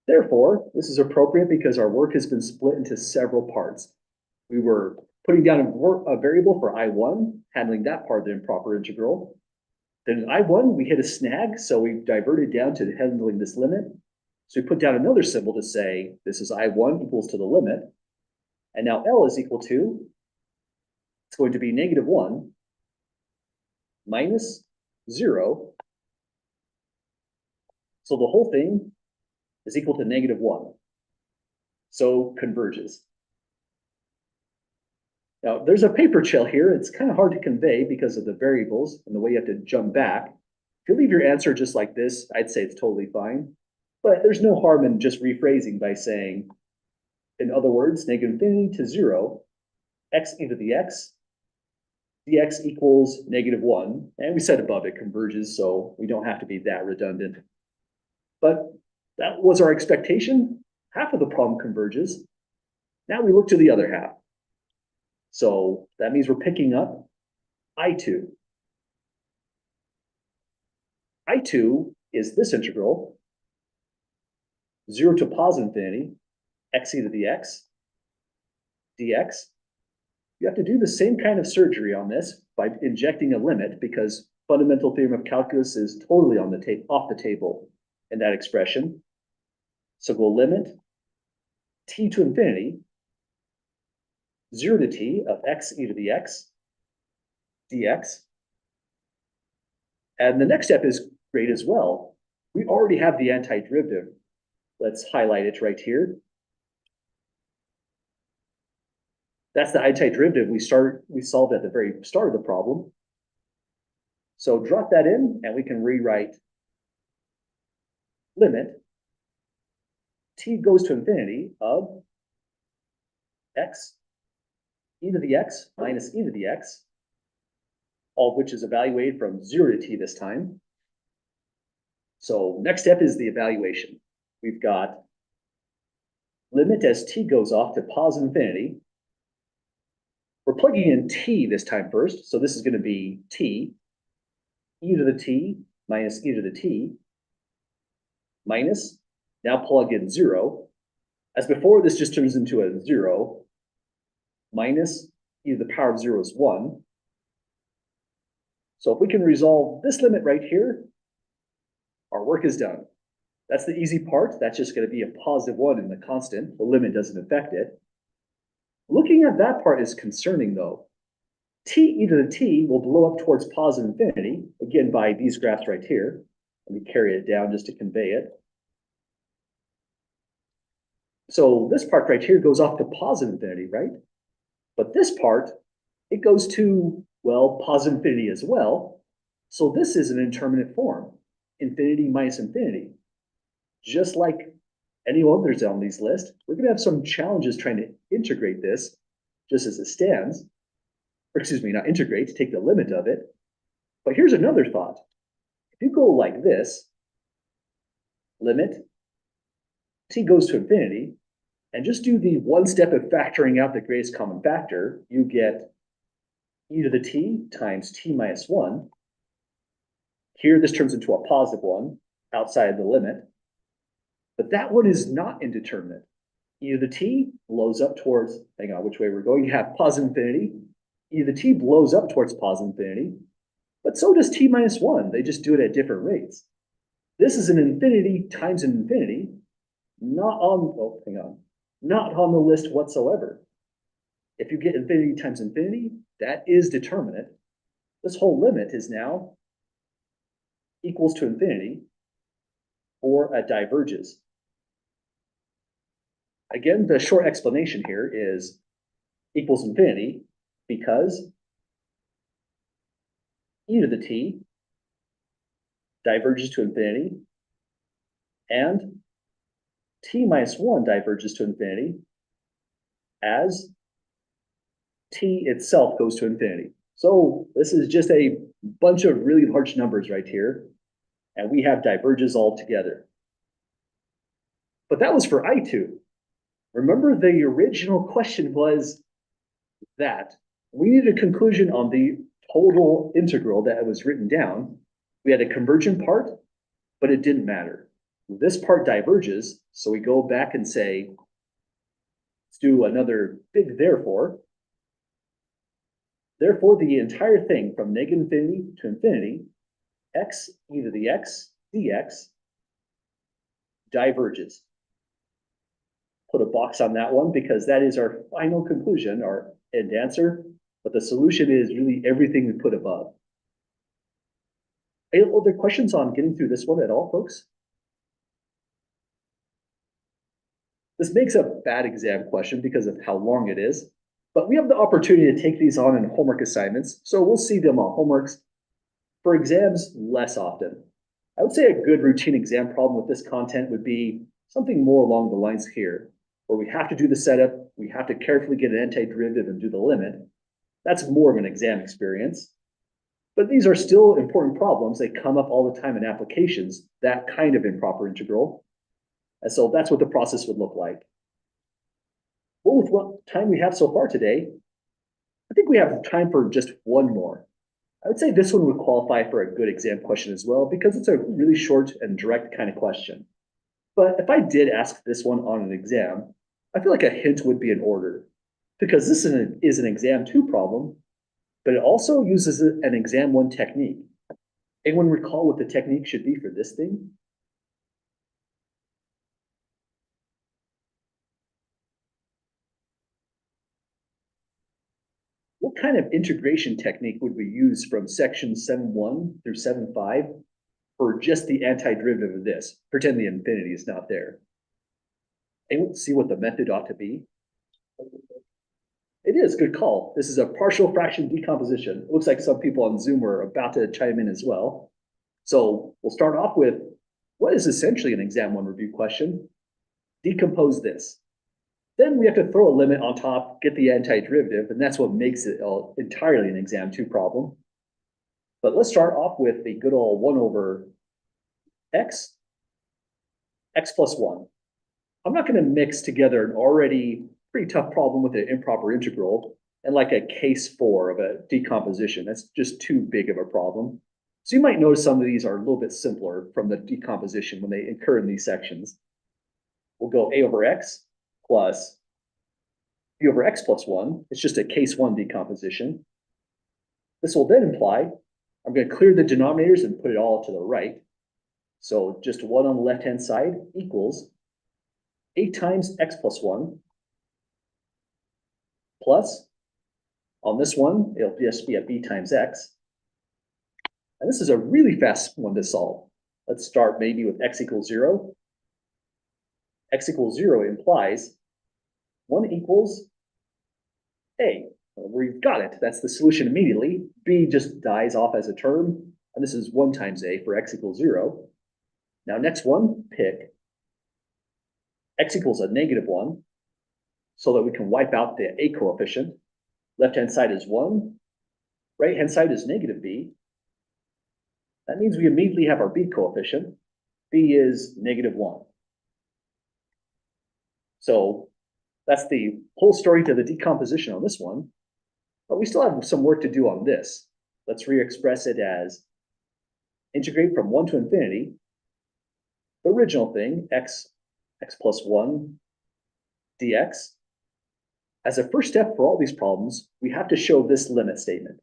therefore, this is appropriate because our work has been split into several parts. We were putting down a variable for I1, handling that part of the improper integral. Then in I1, we hit a snag, so we diverted down to handling this limit. So we put down another symbol to say this is I1 equals to the limit. And now L is equal to, it's going to be -1 minus 0. So the whole thing is equal to -1. So converges. Now, there's a paper trail here. It's kind of hard to convey because of the variables and the way you have to jump back. If you leave your answer just like this, I'd say it's totally fine. But there's no harm in just rephrasing by saying, in other words, -infinity to 0, x e to the x, dx equals -1. And we said above it converges, so we don't have to be that redundant. But that was our expectation. Half of the problem converges. Now we look to the other half. So that means we're picking up I2. I2 is this integral, 0 to positive infinity, x e to the x, dx. You have to do the same kind of surgery on this by injecting a limit because fundamental theorem of calculus is totally on the off the table in that expression. So we'll limit t to infinity, 0 to t of x e to the x dx. And the next step is great as well. We already have the antiderivative. Let's highlight it right here. That's the antiderivative we solved at the very start of the problem. So drop that in and we can rewrite limit t goes to infinity of x e to the x minus e to the x, all of which is evaluated from 0 to t this time. So next step is the evaluation. We've got limit as t goes off to positive infinity. We're plugging in t this time first, so this is going to be t, e to the t minus e to the t, minus, now plug in 0. As before, this just turns into a 0, minus e to the power of 0 is 1. So if we can resolve this limit right here, our work is done. That's the easy part. That's just going to be a positive 1 in the constant. The limit doesn't affect it. Looking at that part is concerning, though. T e to the t will blow up towards positive infinity, again, by these graphs right here. Let me carry it down just to convey it. So this part right here goes off to positive infinity, right? But this part, it goes to, well, positive infinity as well. So this is an indeterminate form, infinity minus infinity. Just like any others on these lists, we're going to have some challenges trying to integrate this just as it stands, or excuse me, not integrate, take the limit of it. But here's another thought. If you go like this, limit, t goes to infinity, and just do the one step of factoring out the greatest common factor, you get e to the t times t minus 1. Here, this turns into a positive 1 outside the limit. But that one is not indeterminate. E to the t blows up towards, hang on, which way we're going. You have positive infinity. E to the t blows up towards positive infinity. But so does t minus 1. They just do it at different rates. This is an infinity times an infinity, not on the list whatsoever. If you get infinity times infinity, that is determinate. This whole limit is now equals to infinity, or it diverges. Again, the short explanation here is equals infinity because e to the t diverges to infinity, and t minus 1 diverges to infinity as t itself goes to infinity. So this is just a bunch of really large numbers right here, and we have diverges all together. But that was for I2. Remember, the original question was that we needed a conclusion on the total integral that was written down. We had a convergent part, but it didn't matter. This part diverges, so we go back and say, let's do another big therefore. Therefore, the entire thing from negative infinity to infinity, x e to the x dx, diverges. Put a box on that one because that is our final conclusion, our end answer, but the solution is really everything we put above. Any other questions on getting through this one at all, folks? This makes a bad exam question because of how long it is, but we have the opportunity to take these on in homework assignments, so we'll see them on homeworks. For exams, less often. I would say a good routine exam problem with this content would be something more along the lines here, where we have to do the setup, we have to carefully get an antiderivative and do the limit. That's more of an exam experience. But these are still important problems. They come up all the time in applications, that kind of improper integral. And so that's what the process would look like. Well, with what time we have so far today, I think we have time for just one more. I would say this one would qualify for a good exam question as well, because it's a really short and direct kind of question. But if I did ask this one on an exam, I feel like a hint would be in order, because this is an exam 2 problem, but it also uses an exam 1 technique. Anyone recall what the technique should be for this thing? What kind of integration technique would we use from section 7.1 through 7.5 for just the antiderivative of this? Pretend the infinity is not there. Anyone see what the method ought to be? It is, good call. This is a partial fraction decomposition. It looks like some people on Zoom are about to chime in as well. So we'll start off with what is essentially an exam 1 review question. Decompose this. Then we have to throw a limit on top, get the antiderivative, and that's what makes it entirely an exam 2 problem. But let's start off with the good old 1 over x plus 1. I'm not going to mix together an already pretty tough problem with an improper integral and like a case 4 of a decomposition. That's just too big of a problem. So you might notice some of these are a little bit simpler from the decomposition when they occur in these sections. We'll go a over x plus b over x plus 1. It's just a case 1 decomposition. This will then imply I'm going to clear the denominators and put it all to the right. So just 1 on the left-hand side equals a times x plus 1 plus, on this one, it'll just be a b times x. And this is a really fast one to solve. Let's start maybe with x equals 0. X equals 0 implies 1 equals a. We've got it. That's the solution immediately. B just dies off as a term. And this is 1 times a for x equals 0. Now, next one, pick x equals a -1, so that we can wipe out the a coefficient. Left-hand side is 1, right-hand side is -b. That means we immediately have our b coefficient. B is -1. So that's the whole story to the decomposition on this one. But we still have some work to do on this. Let's re-express it as integrate from 1 to infinity. The original thing, x plus 1 dx. As a first step for all these problems, we have to show this limit statement.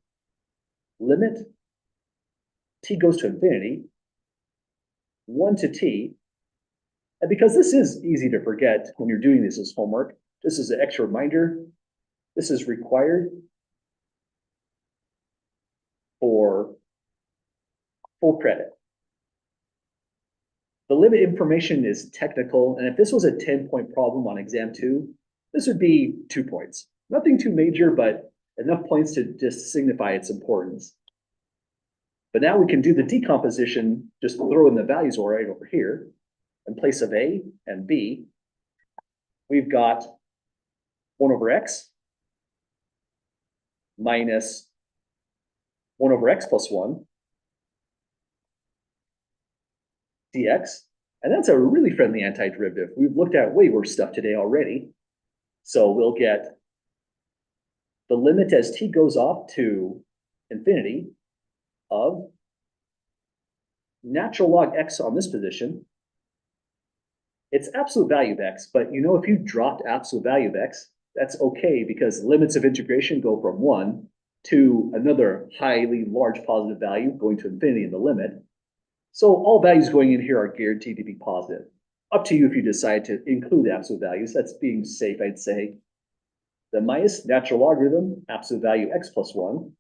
Limit t goes to infinity, 1 to t. And because this is easy to forget when you're doing this as homework, just as an extra reminder, this is required for full credit. The limit information is technical, and if this was a 10-point problem on exam 2, this would be 2 points. Nothing too major, but enough points to just signify its importance. But now we can do the decomposition, just throw in the values right over here. In place of a and b, we've got 1 over x minus 1 over x plus 1 dx. And that's a really friendly antiderivative. We've looked at way worse stuff today already. So we'll get the limit as t goes off to infinity of natural log x on this position. It's absolute value of x, but you know, if you dropped absolute value of x, that's okay because limits of integration go from 1 to another highly large positive value going to infinity in the limit. So all values going in here are guaranteed to be positive. Up to you if you decide to include absolute values. That's being safe, I'd say. The minus natural logarithm, absolute value x plus 1.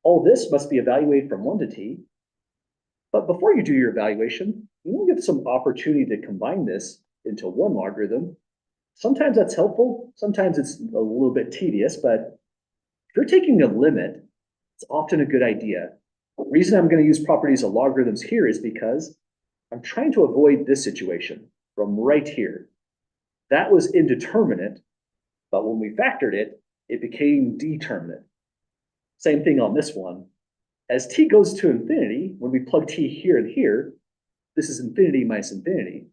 All this must be evaluated from 1 to t. But before you do your evaluation, you will get some opportunity to combine this into one logarithm. Sometimes that's helpful. Sometimes it's a little bit tedious, but if you're taking a limit, it's often a good idea. The reason I'm going to use properties of logarithms here is because I'm trying to avoid this situation from right here. That was indeterminate, but when we factored it, it became determinate. Same thing on this one. As t goes to infinity, when we plug t here and here, this is infinity minus infinity.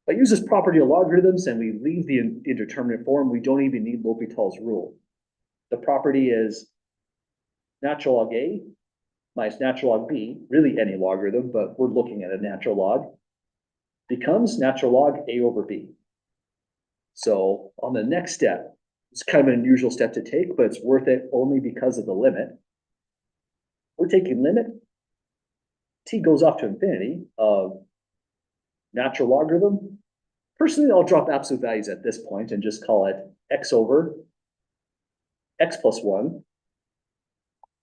If I use this property of logarithms and we leave the indeterminate form, we don't even need L'Hopital's rule. The property is natural log a minus natural log b, really any logarithm, but we're looking at a natural log, becomes natural log a over b. So on the next step, it's kind of an unusual step to take, but it's worth it only because of the limit. We're taking limit, t goes off to infinity of natural logarithm. Personally, I'll drop absolute values at this point and just call it x over x plus 1,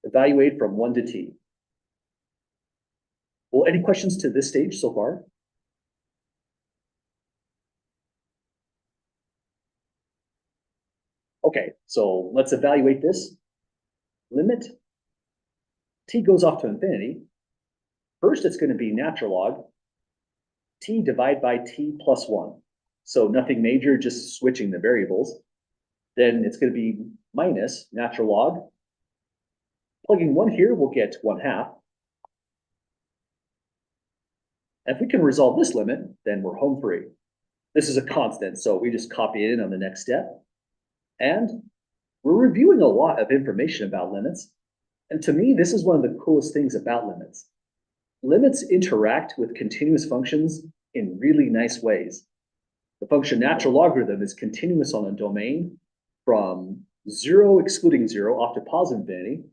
evaluate from 1 to t. Well, any questions to this stage so far? Okay, so let's evaluate this. Limit t goes off to infinity. First, it's going to be natural log t divided by t plus 1. So nothing major, just switching the variables. Then it's going to be minus natural log. Plugging 1 here, we'll get 1/2. And if we can resolve this limit, then we're home free. This is a constant, so we just copy it in on the next step. And we're reviewing a lot of information about limits. And to me, this is one of the coolest things about limits. Limits interact with continuous functions in really nice ways. The function natural logarithm is continuous on a domain from 0 excluding 0 off to positive infinity.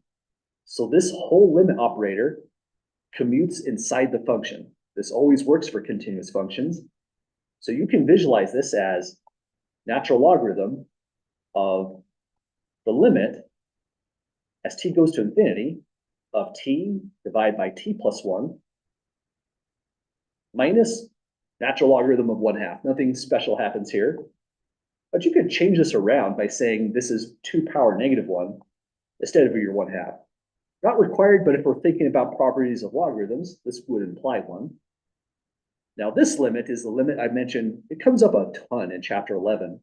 So this whole limit operator commutes inside the function. This always works for continuous functions. So you can visualize this as natural logarithm of the limit as t goes to infinity of t divided by t plus 1 minus natural logarithm of 1/2. Nothing special happens here. But you could change this around by saying this is 2 power negative 1 instead of your 1/2. Not required, but if we're thinking about properties of logarithms, this would imply one. Now, this limit is the limit I mentioned. It comes up a ton in chapter 11.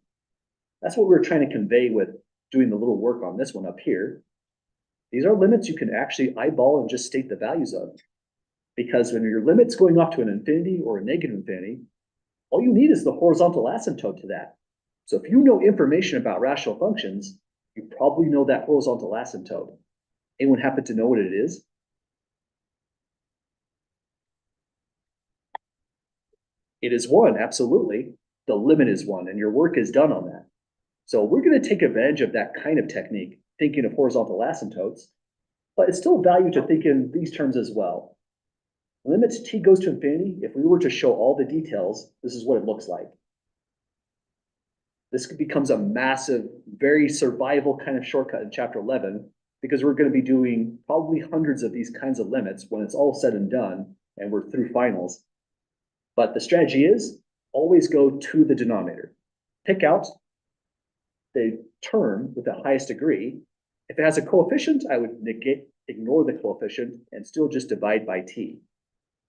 That's what we're trying to convey with doing the little work on this one up here. These are limits you can actually eyeball and just state the values of. Because when your limit's going off to an infinity or a negative infinity, all you need is the horizontal asymptote to that. So if you know information about rational functions, you probably know that horizontal asymptote. Anyone happen to know what it is? It is one, absolutely. The limit is one, and your work is done on that. So we're going to take advantage of that kind of technique, thinking of horizontal asymptotes, but it's still value to think in these terms as well. Limit t goes to infinity, if we were to show all the details, this is what it looks like. This becomes a massive, very survival kind of shortcut in chapter 11, because we're going to be doing probably hundreds of these kinds of limits when it's all said and done, and we're through finals. But the strategy is always go to the denominator. Pick out the term with the highest degree. If it has a coefficient, I would ignore the coefficient and still just divide by t.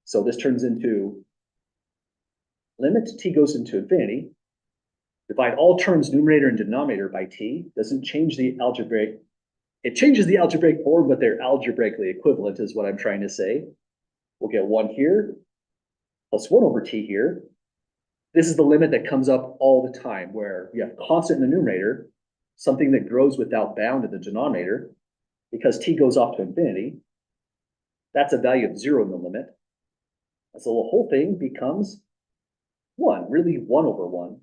So this turns into limit t goes into infinity. Divide all terms numerator and denominator by t. Doesn't change the algebraic. It changes the algebraic form, but they're algebraically equivalent is what I'm trying to say. We'll get 1 here plus 1 over t here. This is the limit that comes up all the time, where you have constant in the numerator, something that grows without bound in the denominator, because t goes off to infinity. That's a value of 0 in the limit. So the whole thing becomes 1, really 1 over 1.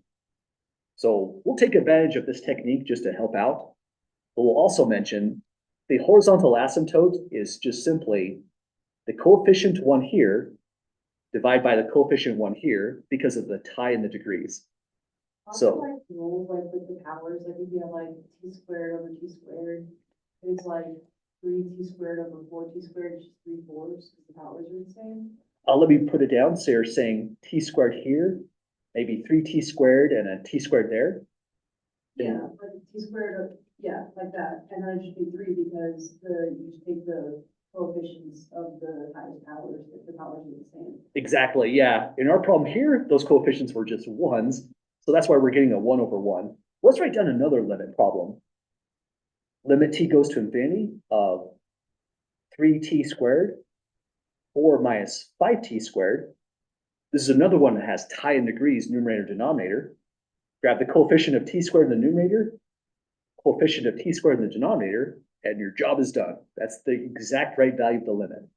So we'll take advantage of this technique just to help out. But we'll also mention the horizontal asymptote is just simply the coefficient 1 here divide by the coefficient 1 here because of the tie in the degrees. Also, like rules like with the powers, like if you have like t squared over t squared, it's like 3t squared over 4t squared, it's just 3/4 because the powers are the same. Let me put it down. So you're saying t squared here, maybe 3t squared and a t squared there. Yeah, like t squared, yeah, like that. And then it should be 3 because you should take the coefficients of the highest powers if the powers are the same. Exactly, yeah. In our problem here, those coefficients were just 1s. So that's why we're getting a 1 over 1. Let's write down another limit problem. Limit t goes to infinity of 3t squared 4 minus 5t squared. This is another one that has tie in degrees, numerator, denominator. Grab the coefficient of t squared in the numerator, coefficient of t squared in the denominator, and your job is done. That's the exact right value of the limit.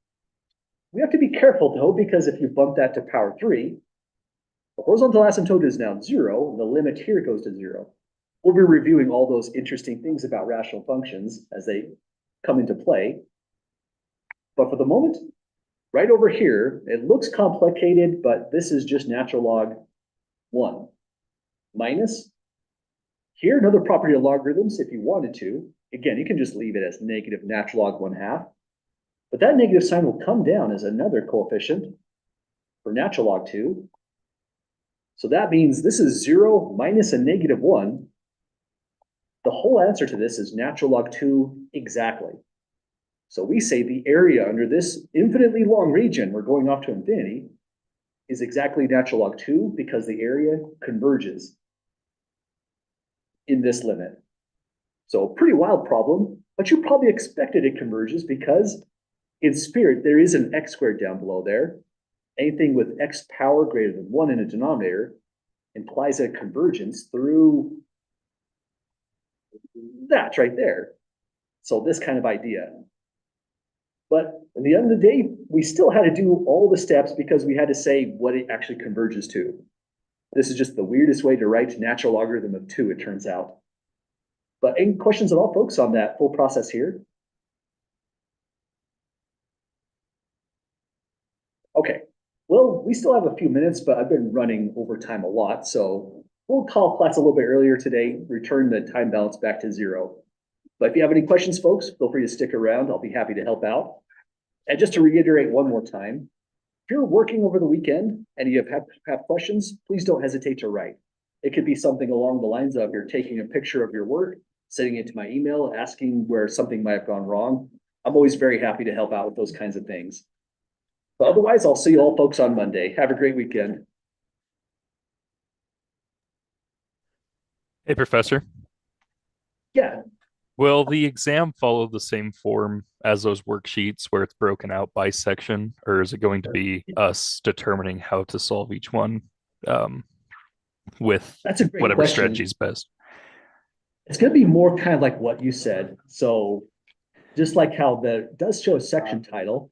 We have to be careful though, because if you bump that to power 3, the horizontal asymptote is now 0, and the limit here goes to 0. We'll be reviewing all those interesting things about rational functions as they come into play. But for the moment, right over here, it looks complicated, but this is just natural log 1 minus. Here, another property of logarithms, if you wanted to. Again, you can just leave it as negative natural log 1/2. But that negative sign will come down as another coefficient for natural log 2. So that means this is 0 minus a negative 1. The whole answer to this is natural log 2 exactly. So we say the area under this infinitely long region, we're going off to infinity, is exactly natural log 2 because the area converges in this limit. So pretty wild problem, but you probably expected it converges because in spirit, there is an x squared down below there. Anything with x power greater than 1 in a denominator implies a convergence through that right there. So this kind of idea. But at the end of the day, we still had to do all the steps because we had to say what it actually converges to. This is just the weirdest way to write natural logarithm of 2, it turns out. But any questions at all, folks, on that full process here? Okay, well, we still have a few minutes, but I've been running over time a lot, so we'll call class a little bit earlier today, return the time balance back to 0. But if you have any questions, folks, feel free to stick around. I'll be happy to help out. And just to reiterate one more time, if you're working over the weekend and you have questions, please don't hesitate to write. It could be something along the lines of you're taking a picture of your work, sending it to my email, asking where something might have gone wrong. I'm always very happy to help out with those kinds of things. But otherwise, I'll see you all folks on Monday. Have a great weekend. Hey, Professor, Yeah, will the exam follow the same form as those worksheets where it's broken out by section, or is it going to be us determining how to solve each one um, with that's a great whatever strategy question. is best? It's gonna be more kind of like what you said. So just like how the does show a section title,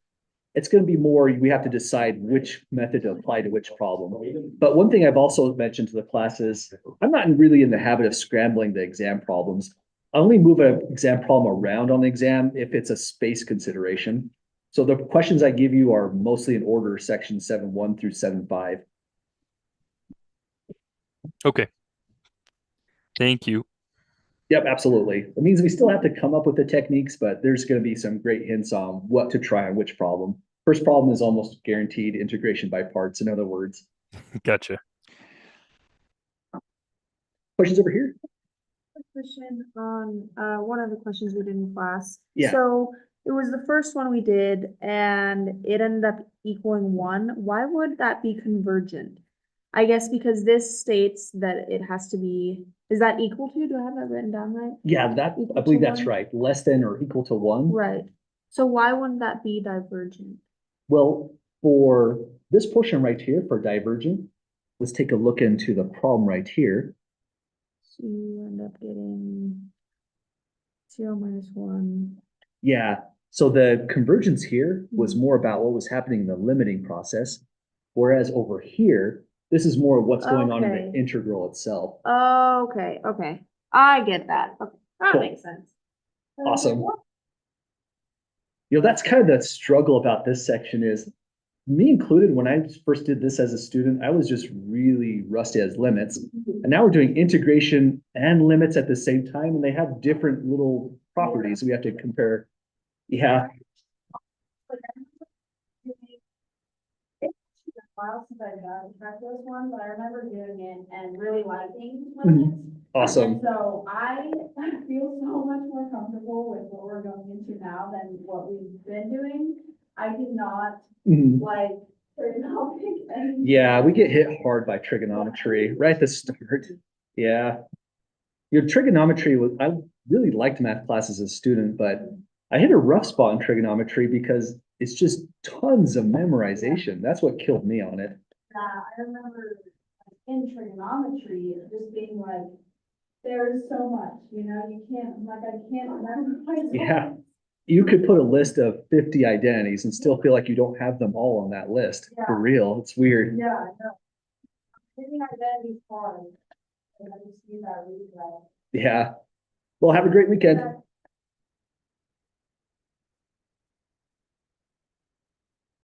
it's going to be more, we have to decide which method to apply to which problem. But one thing I've also mentioned to the class is I'm not really in the habit of scrambling the exam problems. I only move an exam problem around on the exam if it's a space consideration. So the questions I give you are mostly in order, section 7.1 through 7.5. Okay, thank you. Yep, absolutely. It means we still have to come up with the techniques, but there's going to be some great hints on what to try on which problem. First problem is almost guaranteed integration by parts, in other words. Gotcha. Questions over here? Question on one of the questions we did in class. Yeah. So it was the first one we did and it ended up equaling 1. Why would that be convergent? I guess because this states that it has to be, is that equal to? Do I have that written down right? Yeah, that, Equal I believe to that's 1? right. Less than or equal to 1. Right. So why wouldn't that be divergent? Well, for this portion right here for divergent, let's take a look into the problem right here. So you end up getting 0 minus 1. Yeah, so the convergence here was more about what was happening in the limiting process. Whereas over here, this is more of what's going on in the Okay. integral itself. Okay, okay. I get that. Okay, that Cool. makes sense. Awesome. You know, that's kind of the struggle about this section is me included. When I first did this as a student, I was just really rusty as limits. And now we're doing integration and limits at the same time, and they have different little properties we have to compare. Yeah, While since I've done calculus one, but I remember doing it and really liking Mhm. limits. awesome. And so I feel so much more comfortable with what we're going into now than what we've been doing. I did not Mhm. like trigonometry. Yeah, we get hit hard by trigonometry right at the start. Yeah. Your trigonometry was, I really liked math class as a student, but I hit a rough spot in trigonometry because it's just tons of memorization. That's what killed me on it. I remember in trigonometry, it just being like, there's so much, you know, you can't, like, I can't memorize. Yeah. You could put a list of 50 identities and still feel like you don't have them all on that list. For real. It's weird. Yeah, I know. Hitting identity hard. And I just see that really well. Yeah. Well, have a great weekend.